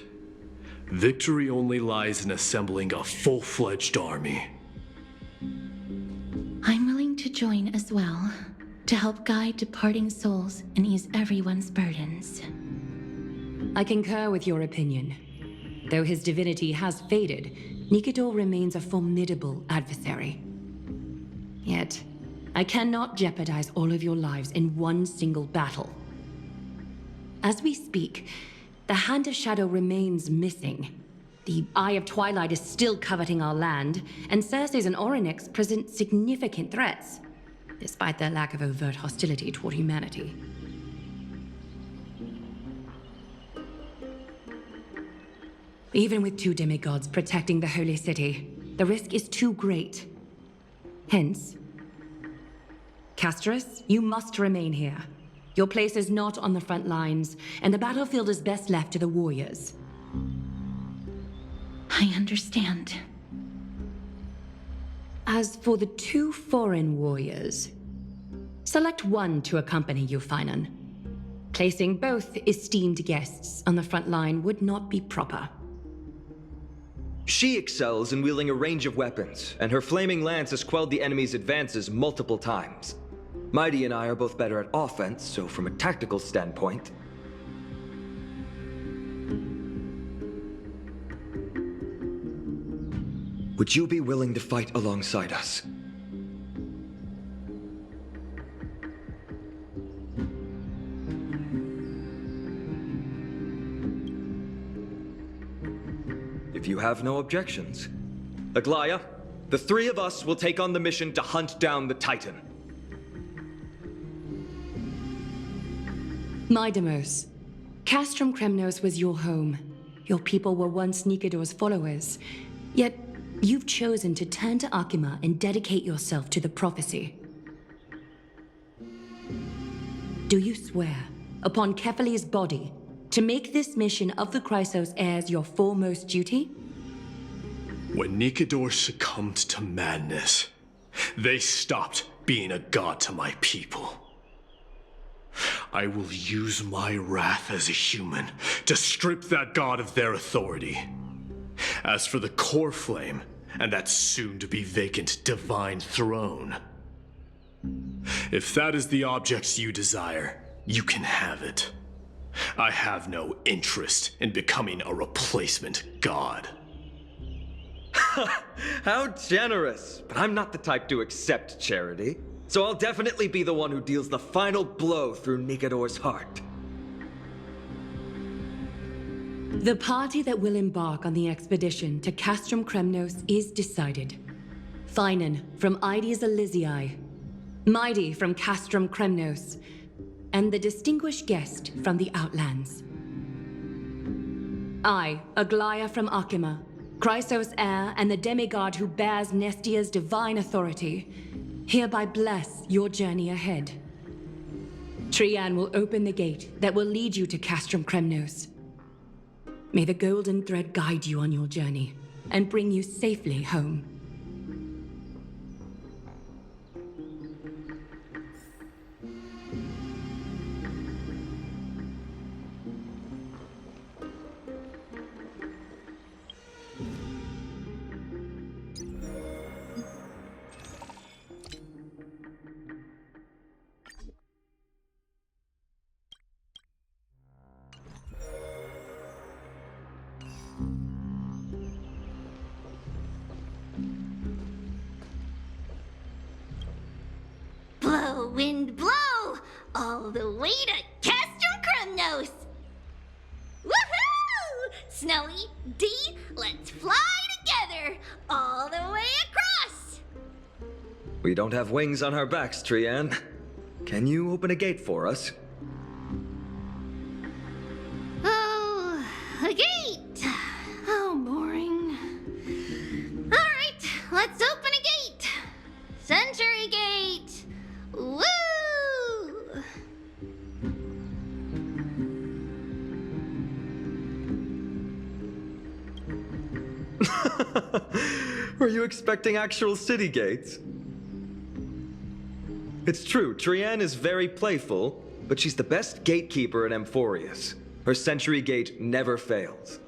Victory only lies in assembling a full-fledged army. I'm willing to join as well, to help guide departing souls and ease everyone's burdens. I concur with your opinion. Though his divinity has faded, Nikador remains a formidable adversary. Yet, I cannot jeopardize all of your lives in one single battle. As we speak, the Hand of Shadow remains missing. The Eye of Twilight is still coveting our land, and Circes and Orynyx present significant threats, despite their lack of overt hostility toward humanity. Even with 2 demigods protecting the Holy City, the risk is too great. Hence, Castrus, you must remain here. Your place is not on the front lines, and the battlefield is best left to the warriors. I understand. As for the 2 foreign warriors, select one to accompany you, Finan. Placing both esteemed guests on the front line would not be proper. She excels in wielding a range of weapons, and her flaming lance has quelled the enemy's advances multiple times. Mighty and I are both better at offense, so from a tactical standpoint... Would you be willing to fight alongside us? If you have no objections. Aglaya, the 3 of us will take on the mission to hunt down the Titan. Mydemos, Castrum Kremnos was your home. Your people were once Nikador's followers. Yet, you've chosen to turn to Akima and dedicate yourself to the prophecy. Do you swear, upon Kefali's body, to make this mission of the Chrysos heirs your foremost duty? When Nikador succumbed to madness, they stopped being a god to my people. I will use my wrath as a human to strip that god of their authority. As for the core flame, and that soon-to-be vacant divine throne, if that is the object you desire, you can have it. I have no interest in becoming a replacement god. How generous! But I'm not the type to accept charity, so I'll definitely be the one who deals the final blow through Nikador's heart. The party that will embark on the expedition to Castrum Kremnos is decided. Finan from Ides Elysiae, Mighty from Castrum Kremnos, and the distinguished guest from the Outlands. I, Aglaya from Akima, Chrysos heir and the demigod who bears Nestia's divine authority, hereby bless your journey ahead. Trian will open the gate that will lead you to Castrum Kremnos. May the golden thread guide you on your journey and bring you safely home. Blow, wind, blow! All the way to Castrum Kremnos! Woohoo! Snowy, D, let's fly together! All the way across! We don't have wings on our backs, Trian. Can you open a gate for us? A gate! How boring. Alright, let's open a gate! Century Gate! Woo! Were you expecting actual city gates? It's true, Trianne is very playful, but she's the best gatekeeper in Amphorius. Her Century Gate never fails.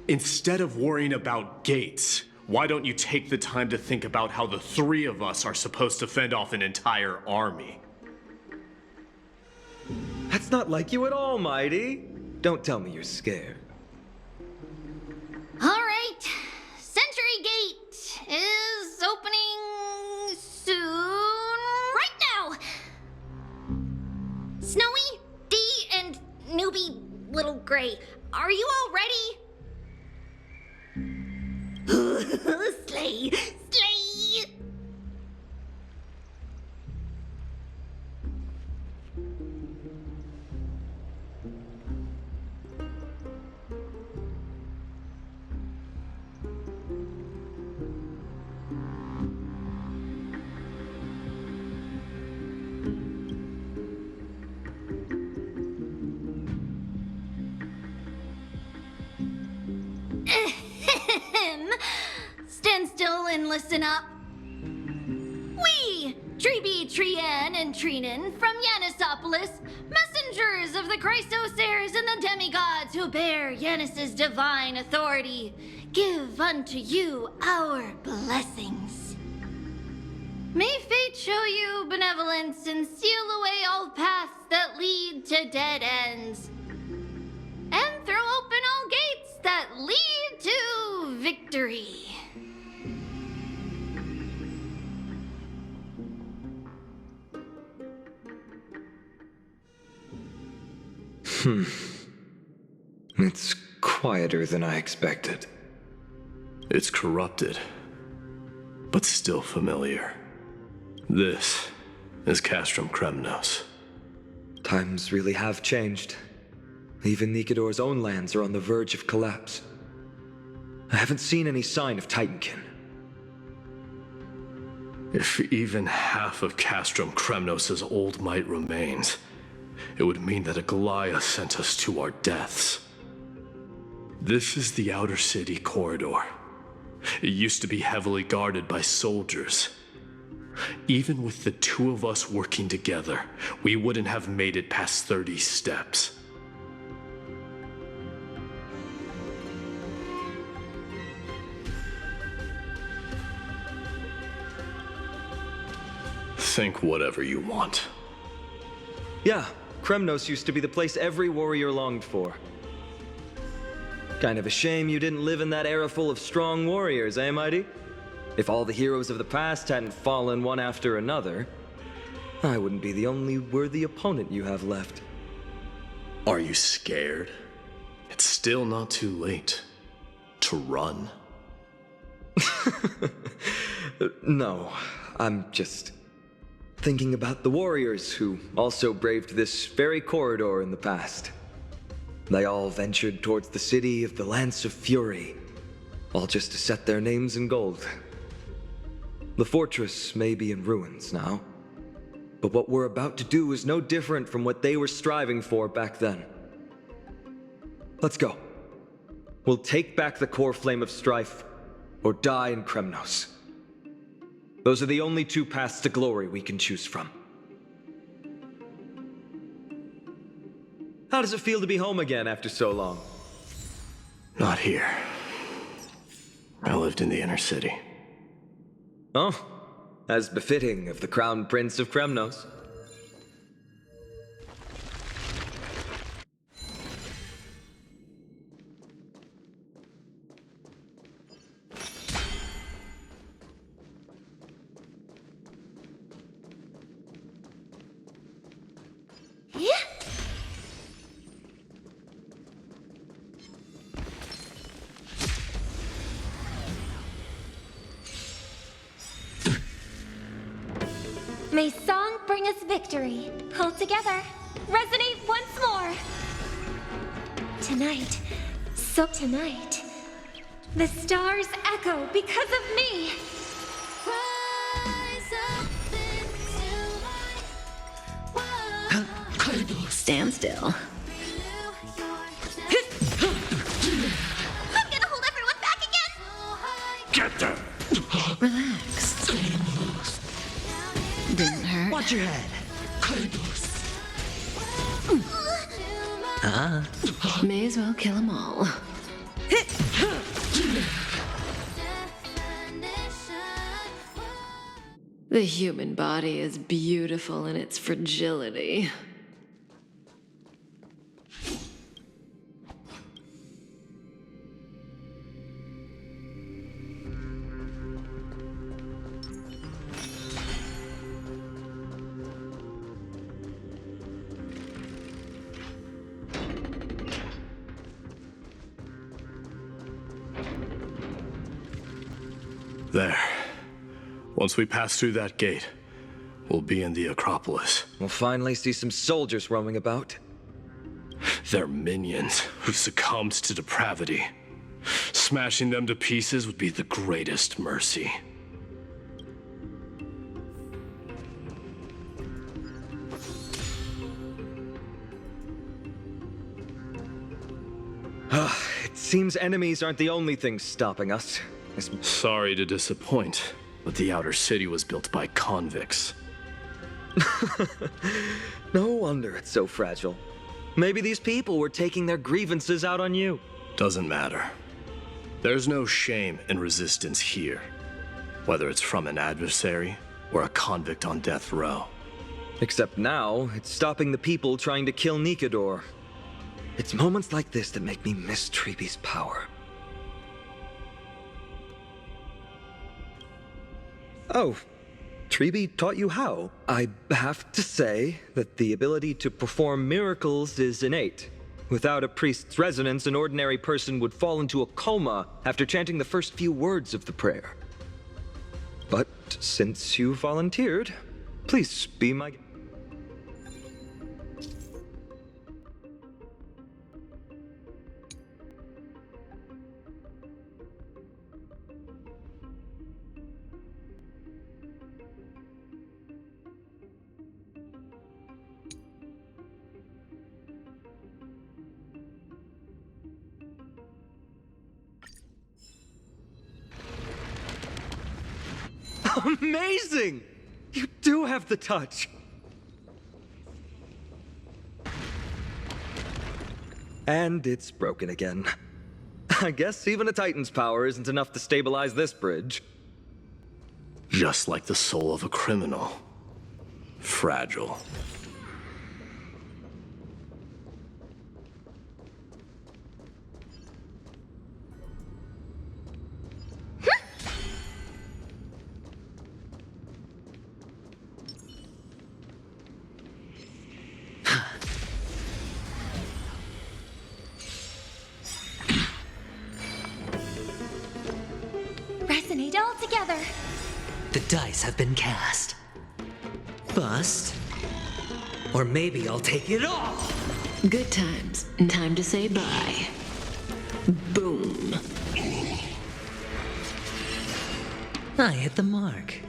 Instead of worrying about gates, why don't you take the time to think about how the three of us are supposed to fend off an entire army? That's not like you at all, Mighty. Don't tell me you're scared. Alright, Century Gate is opening soon. Right now! Snowy, Dee, and newbie Little Gray, are you all ready? Slay! Slay! Stand still and listen up. We, Treeby, Trianne, and Treenan from Yanisopolis, messengers of the Chrysosaurs and the demigods who bear Yanis's divine authority, give unto you our blessings. May fate show you benevolence and seal away all paths that lead to dead ends, and throw open all gates that lead to victory. It's quieter than I expected. It's corrupted, but still familiar. This is Castrum Kremnos. Times really have changed. Even Nikador's own lands are on the verge of collapse. I haven't seen any sign of Titankin. If even half of Castrum Kremnos' old might remains, it would mean that Aglaia sent us to our deaths. This is the outer city corridor. It used to be heavily guarded by soldiers. Even with the two of us working together, we wouldn't have made it past 30 steps. Think whatever you want. Yeah, Kremnos used to be the place every warrior longed for. Kind of a shame you didn't live in that era full of strong warriors, eh, Mighty? If all the heroes of the past hadn't fallen one after another, I wouldn't be the only worthy opponent you have left. Are you scared? It's still not too late to run. No, I'm just thinking about the warriors who also braved this very corridor in the past. They all ventured towards the city of the Lance of Fury, all just to set their names in gold. The fortress may be in ruins now, but what we're about to do is no different from what they were striving for back then. Let's go. We'll take back the core flame of strife, or die in Kremnos. Those are the only two paths to glory we can choose from. How does it feel to be home again after so long? Not here. I lived in the inner city. Oh, as befitting of the Crown Prince of Kremnos. May song bring us victory. All together, resonate once more. Tonight, the stars echo because of me. Stand still. I'm gonna hold everyone back again! Get them! Relax. Didn't hurt. Watch your head. May as well kill them all. The human body is beautiful in its fragility. There. Once we pass through that gate, we'll be in the Acropolis. We'll finally see some soldiers roaming about. They're minions who've succumbed to depravity. Smashing them to pieces would be the greatest mercy. It seems enemies aren't the only things stopping us. Sorry to disappoint, but the outer city was built by convicts. No wonder it's so fragile. Maybe these people were taking their grievances out on you. Doesn't matter. There's no shame in resistance here, whether it's from an adversary or a convict on death row. Except now, it's stopping the people trying to kill Nikador. It's moments like this that make me miss Treebe's power. Oh, Treebe taught you how? I have to say that the ability to perform miracles is innate. Without a priest's resonance, an ordinary person would fall into a coma after chanting the first few words of the prayer. But since you volunteered, please be my... Amazing! You do have the touch! And it's broken again. I guess even a Titan's power isn't enough to stabilize this bridge. Just like the soul of a criminal. Fragile. Resonate all together. The dice have been cast. Bust. Or maybe I'll take it all. Good times. Time to say bye. Boom. I hit the mark.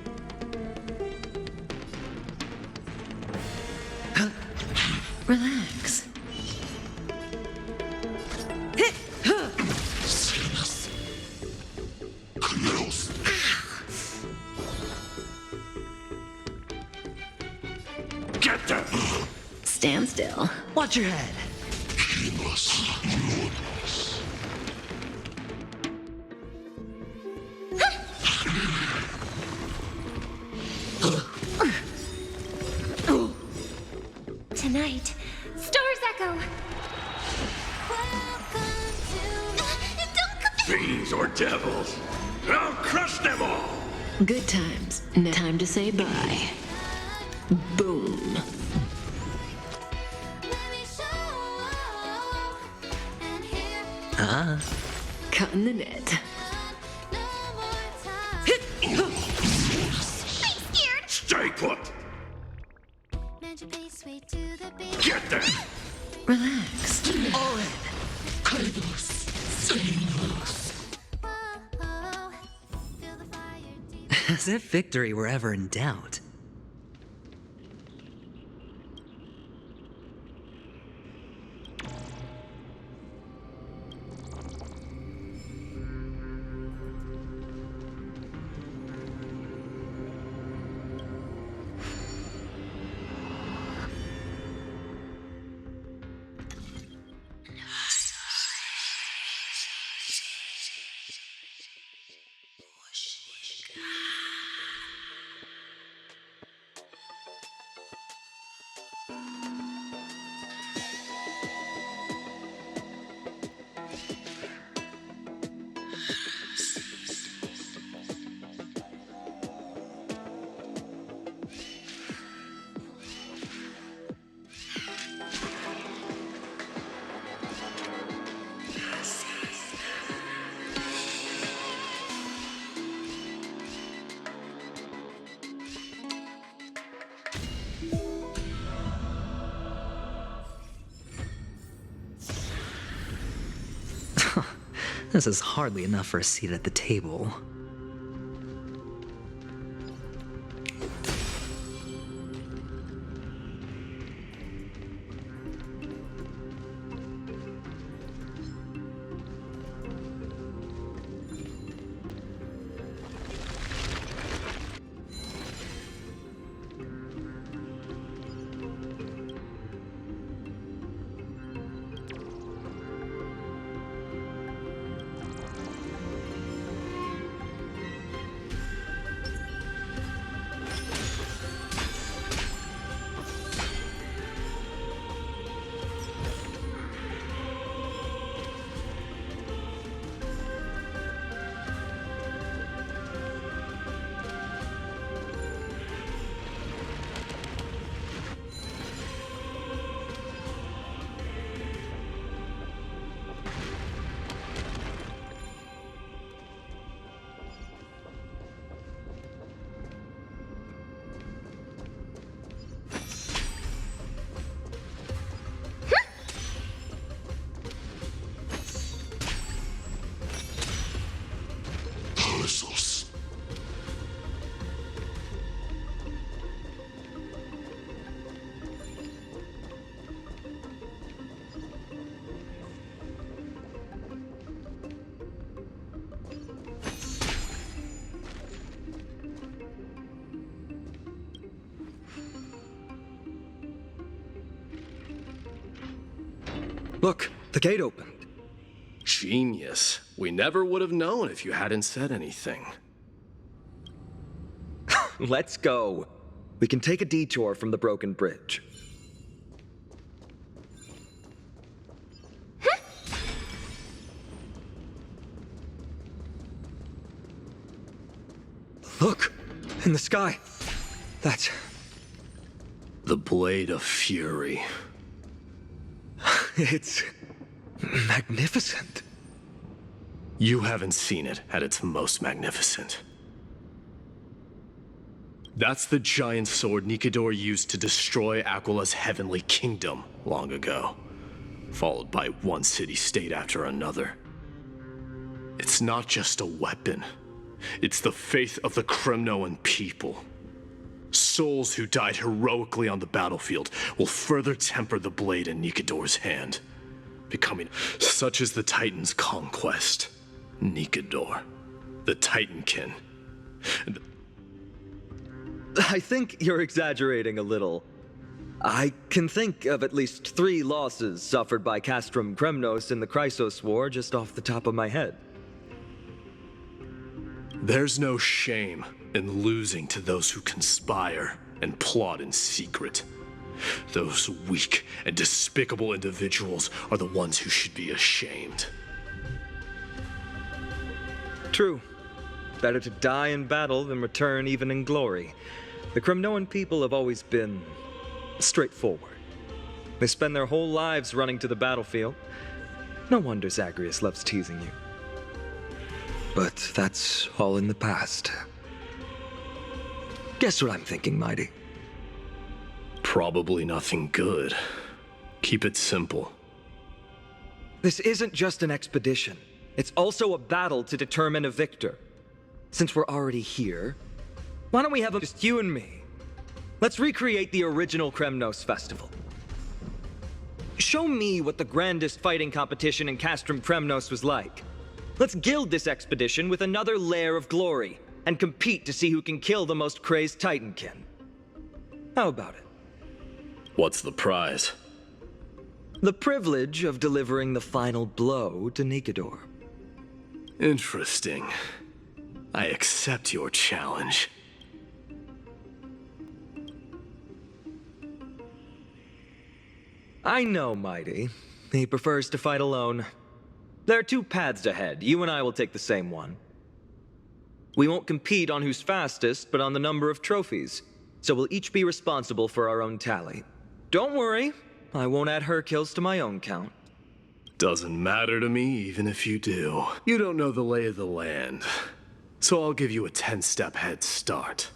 Relax. Get them! Stand still. Watch your head. Tonight, stars echo. Fiends or devils, I'll crush them all! Good times. Time to say bye. Boom. Cutting the net. Stay put! Get there! Relax. As if victory were ever in doubt. This is hardly enough for a seat at the table. Look, the gate opened. Genius. We never would have known if you hadn't said anything. Let's go. We can take a detour from the broken bridge. Look, in the sky. That's... the Blade of Fury. It's magnificent. You haven't seen it at its most magnificent. That's the giant sword Nikador used to destroy Aquila's heavenly kingdom long ago, followed by one city-state after another. It's not just a weapon. It's the faith of the Kremnoan people. Souls who died heroically on the battlefield will further temper the blade in Nikador's hand, becoming such as the Titan's conquest. Nikador, the Titankin. I think you're exaggerating a little. I can think of at least 3 losses suffered by Castrum Kremnos in the Chrysos War just off the top of my head. There's no shame in losing to those who conspire and plot in secret. Those weak and despicable individuals are the ones who should be ashamed. True. Better to die in battle than return even in glory. The Kremnoan people have always been straightforward. They spend their whole lives running to the battlefield. No wonder Zagreus loves teasing you. But that's all in the past. Guess what I'm thinking, Mighty? Probably nothing good. Keep it simple. This isn't just an expedition. It's also a battle to determine a victor. Since we're already here, why don't we have just you and me? Let's recreate the original Kremnos festival. Show me what the grandest fighting competition in Castrum Kremnos was like. Let's gild this expedition with another layer of glory, and compete to see who can kill the most crazed Titankin. How about it? What's the prize? The privilege of delivering the final blow to Nikador. Interesting. I accept your challenge. I know, Mighty. He prefers to fight alone. There are two paths ahead. You and I will take the same one. We won't compete on who's fastest, but on the number of trophies. So we'll each be responsible for our own tally. Don't worry, I won't add her kills to my own count. Doesn't matter to me, even if you do. You don't know the lay of the land. So I'll give you a 10-step head start.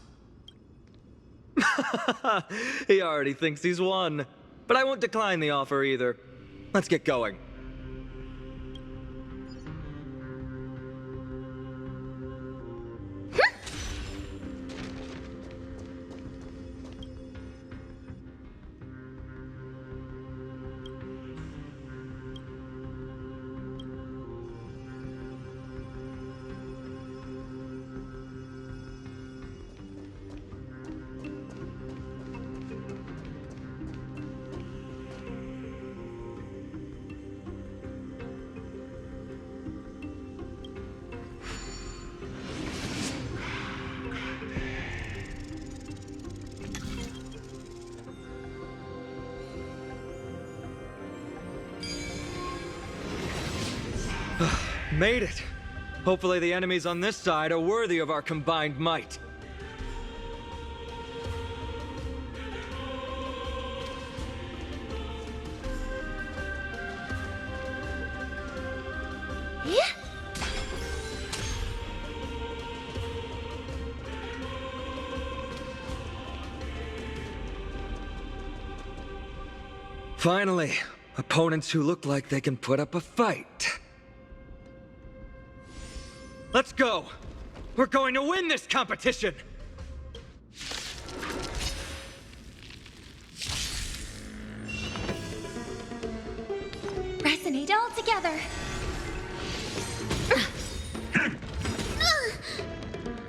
He already thinks he's won. But I won't decline the offer either. Let's get going. Made it. Hopefully the enemies on this side are worthy of our combined might. Finally, opponents who look like they can put up a fight. Let's go! We're going to win this competition! Resonate all together.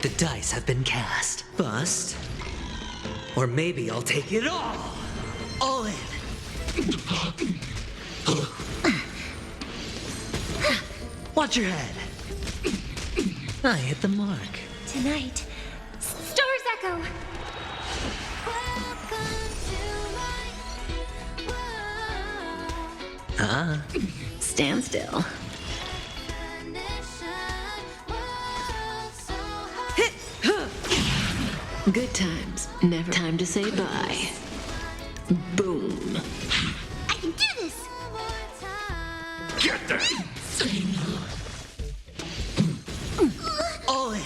The dice have been cast. Bust. Or maybe I'll take it all! All in! Watch your head! I hit the mark. Tonight, Stars Echo. Stand still. Good times, never time to say bye. Boom. I can do this! Get there! All in!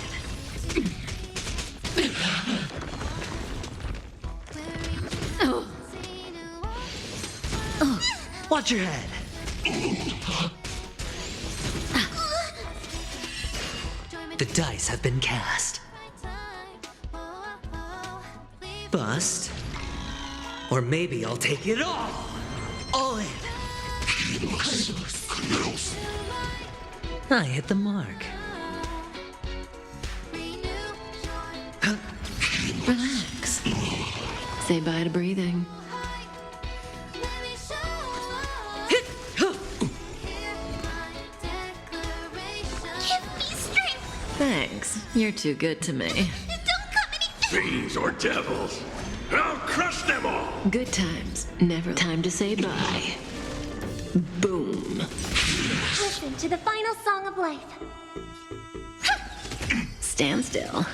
Watch your head! The dice have been cast. Bust. Or maybe I'll take it all! All in! I hit the mark. Relax. Say bye to breathing. Thanks. You're too good to me. Don't come any Fiends or devils! I'll crush them all! Good times, never time to say bye. Boom. Listen to the final song of life. Stand still.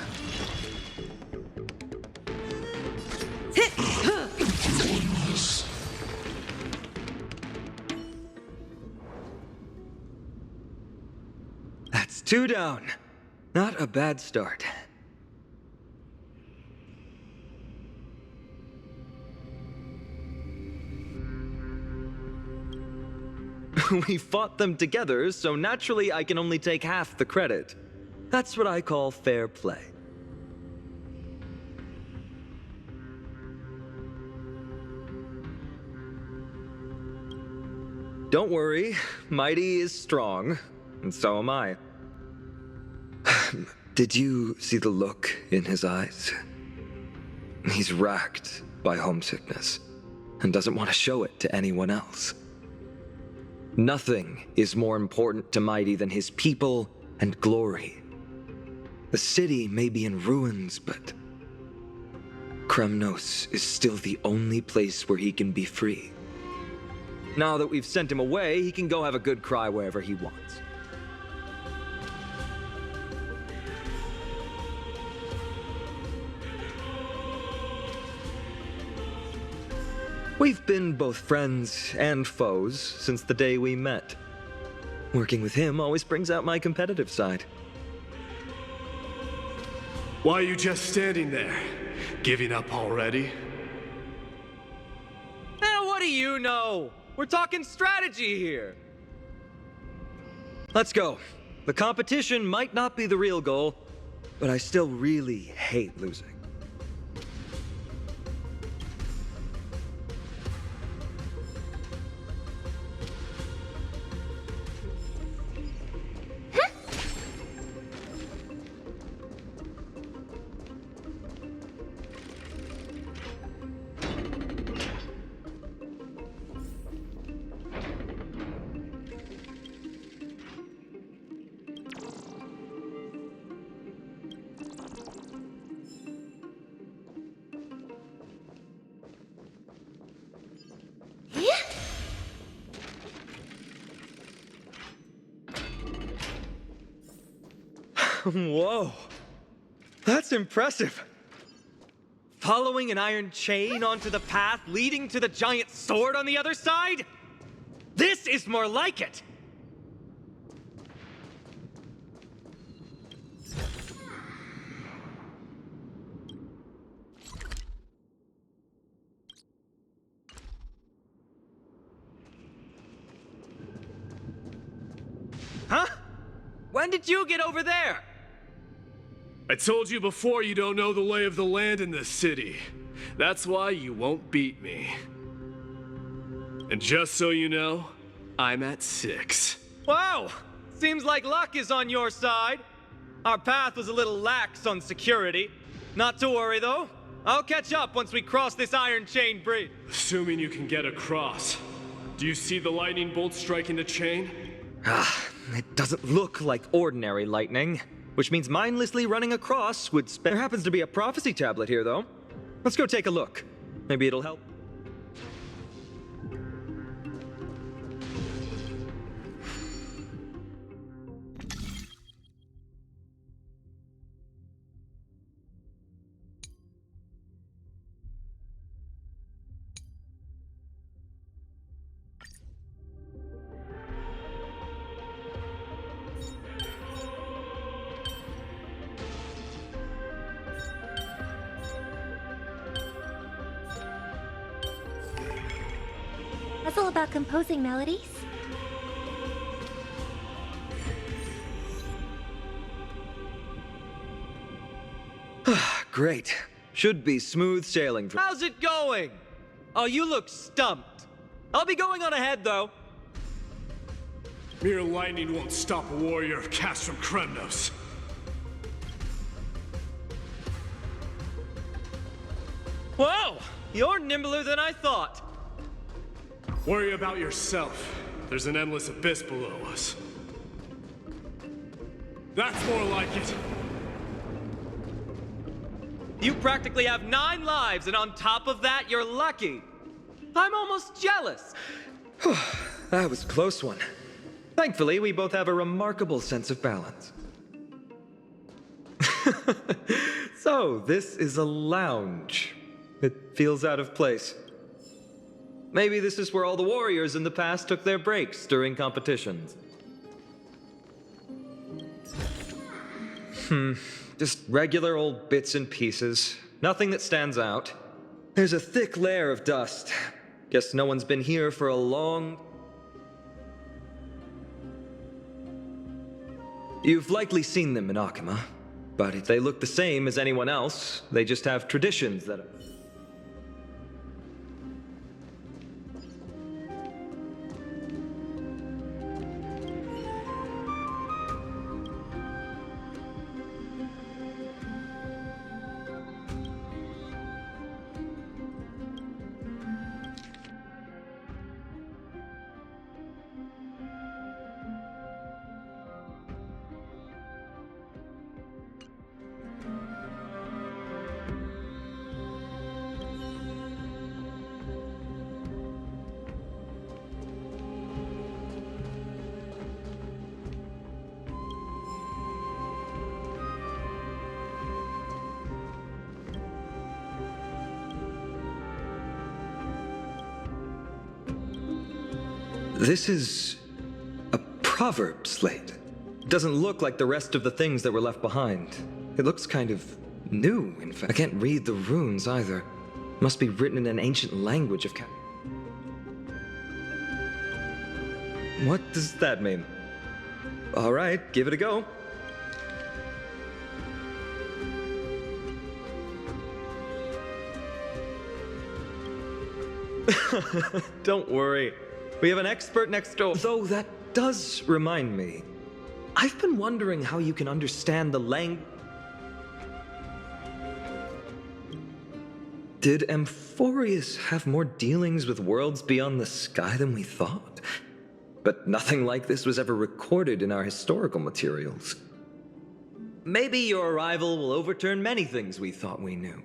That's 2 down. Not a bad start. We fought them together, so naturally I can only take half the credit. That's what I call fair play. Don't worry, Mighty is strong, and so am I. Did you see the look in his eyes? He's racked by homesickness, and doesn't want to show it to anyone else. Nothing is more important to Mighty than his people and glory. The city may be in ruins, but Kremnos is still the only place where he can be free. Now that we've sent him away, he can go have a good cry wherever he wants. We've been both friends and foes since the day we met. Working with him always brings out my competitive side. Why are you just standing there? Giving up already? What do you know? We're talking strategy here. Let's go. The competition might not be the real goal, but I still really hate losing. Whoa, that's impressive. Following an iron chain onto the path leading to the giant sword on the other side? This is more like it. Huh? When did you get over there? I told you before you don't know the lay of the land in this city. That's why you won't beat me. And just so you know, I'm at 6. Wow! Seems like luck is on your side. Our path was a little lax on security. Not to worry, though. I'll catch up once we cross this iron chain bridge. Assuming you can get across. Do you see the lightning bolt striking the chain? It doesn't look like ordinary lightning, which means mindlessly running across would There happens to be a prophecy tablet here, though. Let's go take a look. Maybe it'll help. Puzzle about composing melodies? Great. Should be smooth sailing. How's it going? Oh, you look stumped. I'll be going on ahead, though. Mere lightning won't stop a warrior cast from Kremnos. Whoa! You're nimbler than I thought. Worry about yourself. There's an endless abyss below us. That's more like it. You practically have 9 lives, and on top of that, you're lucky. I'm almost jealous. That was a close one. Thankfully, we both have a remarkable sense of balance. So, this is a lounge. It feels out of place. Maybe this is where all the warriors in the past took their breaks during competitions. Just regular old bits and pieces. Nothing that stands out. There's a thick layer of dust. Guess no one's been here for a long... You've likely seen them in Akima, but if they look the same as anyone else, they just have traditions that... This is a proverb slate. It doesn't look like the rest of the things that were left behind. It looks kind of new, in fact. I can't read the runes either. Must be written in an ancient language of What does that mean? All right, give it a go. Don't worry. We have an expert next door. Though that does remind me. I've been wondering how you can understand the language. Did Amphorius have more dealings with worlds beyond the sky than we thought? But nothing like this was ever recorded in our historical materials. Maybe your arrival will overturn many things we thought we knew.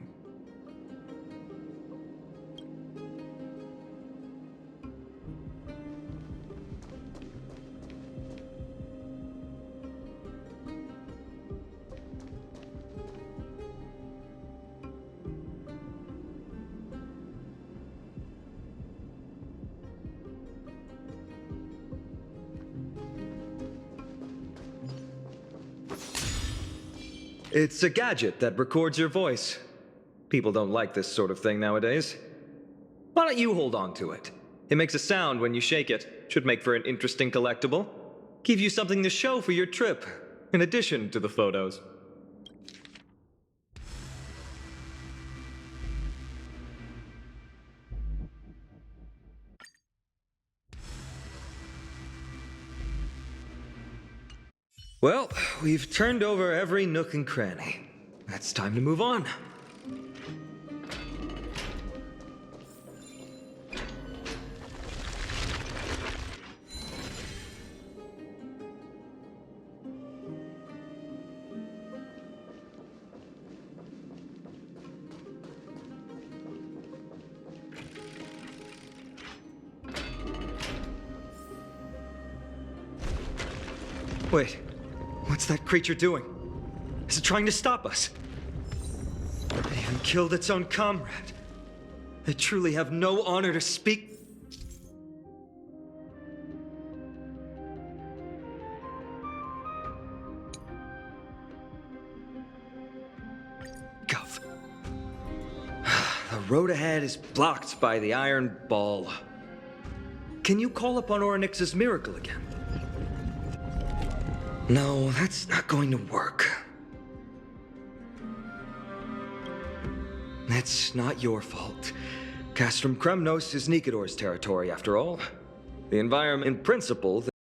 It's a gadget that records your voice. People don't like this sort of thing nowadays. Why don't you hold on to it? It makes a sound when you shake it. Should make for an interesting collectible. Give you something to show for your trip, in addition to the photos. Well, we've turned over every nook and cranny. It's time to move on. Wait. What's that creature doing? Is it trying to stop us? It even killed its own comrade. They truly have no honor to speak. Guff. The road ahead is blocked by the iron ball. Can you call upon Orynyx's miracle again? No, that's not going to work. It's not your fault. Castrum Kremnos is Nikador's territory, after all. The environment, in principle,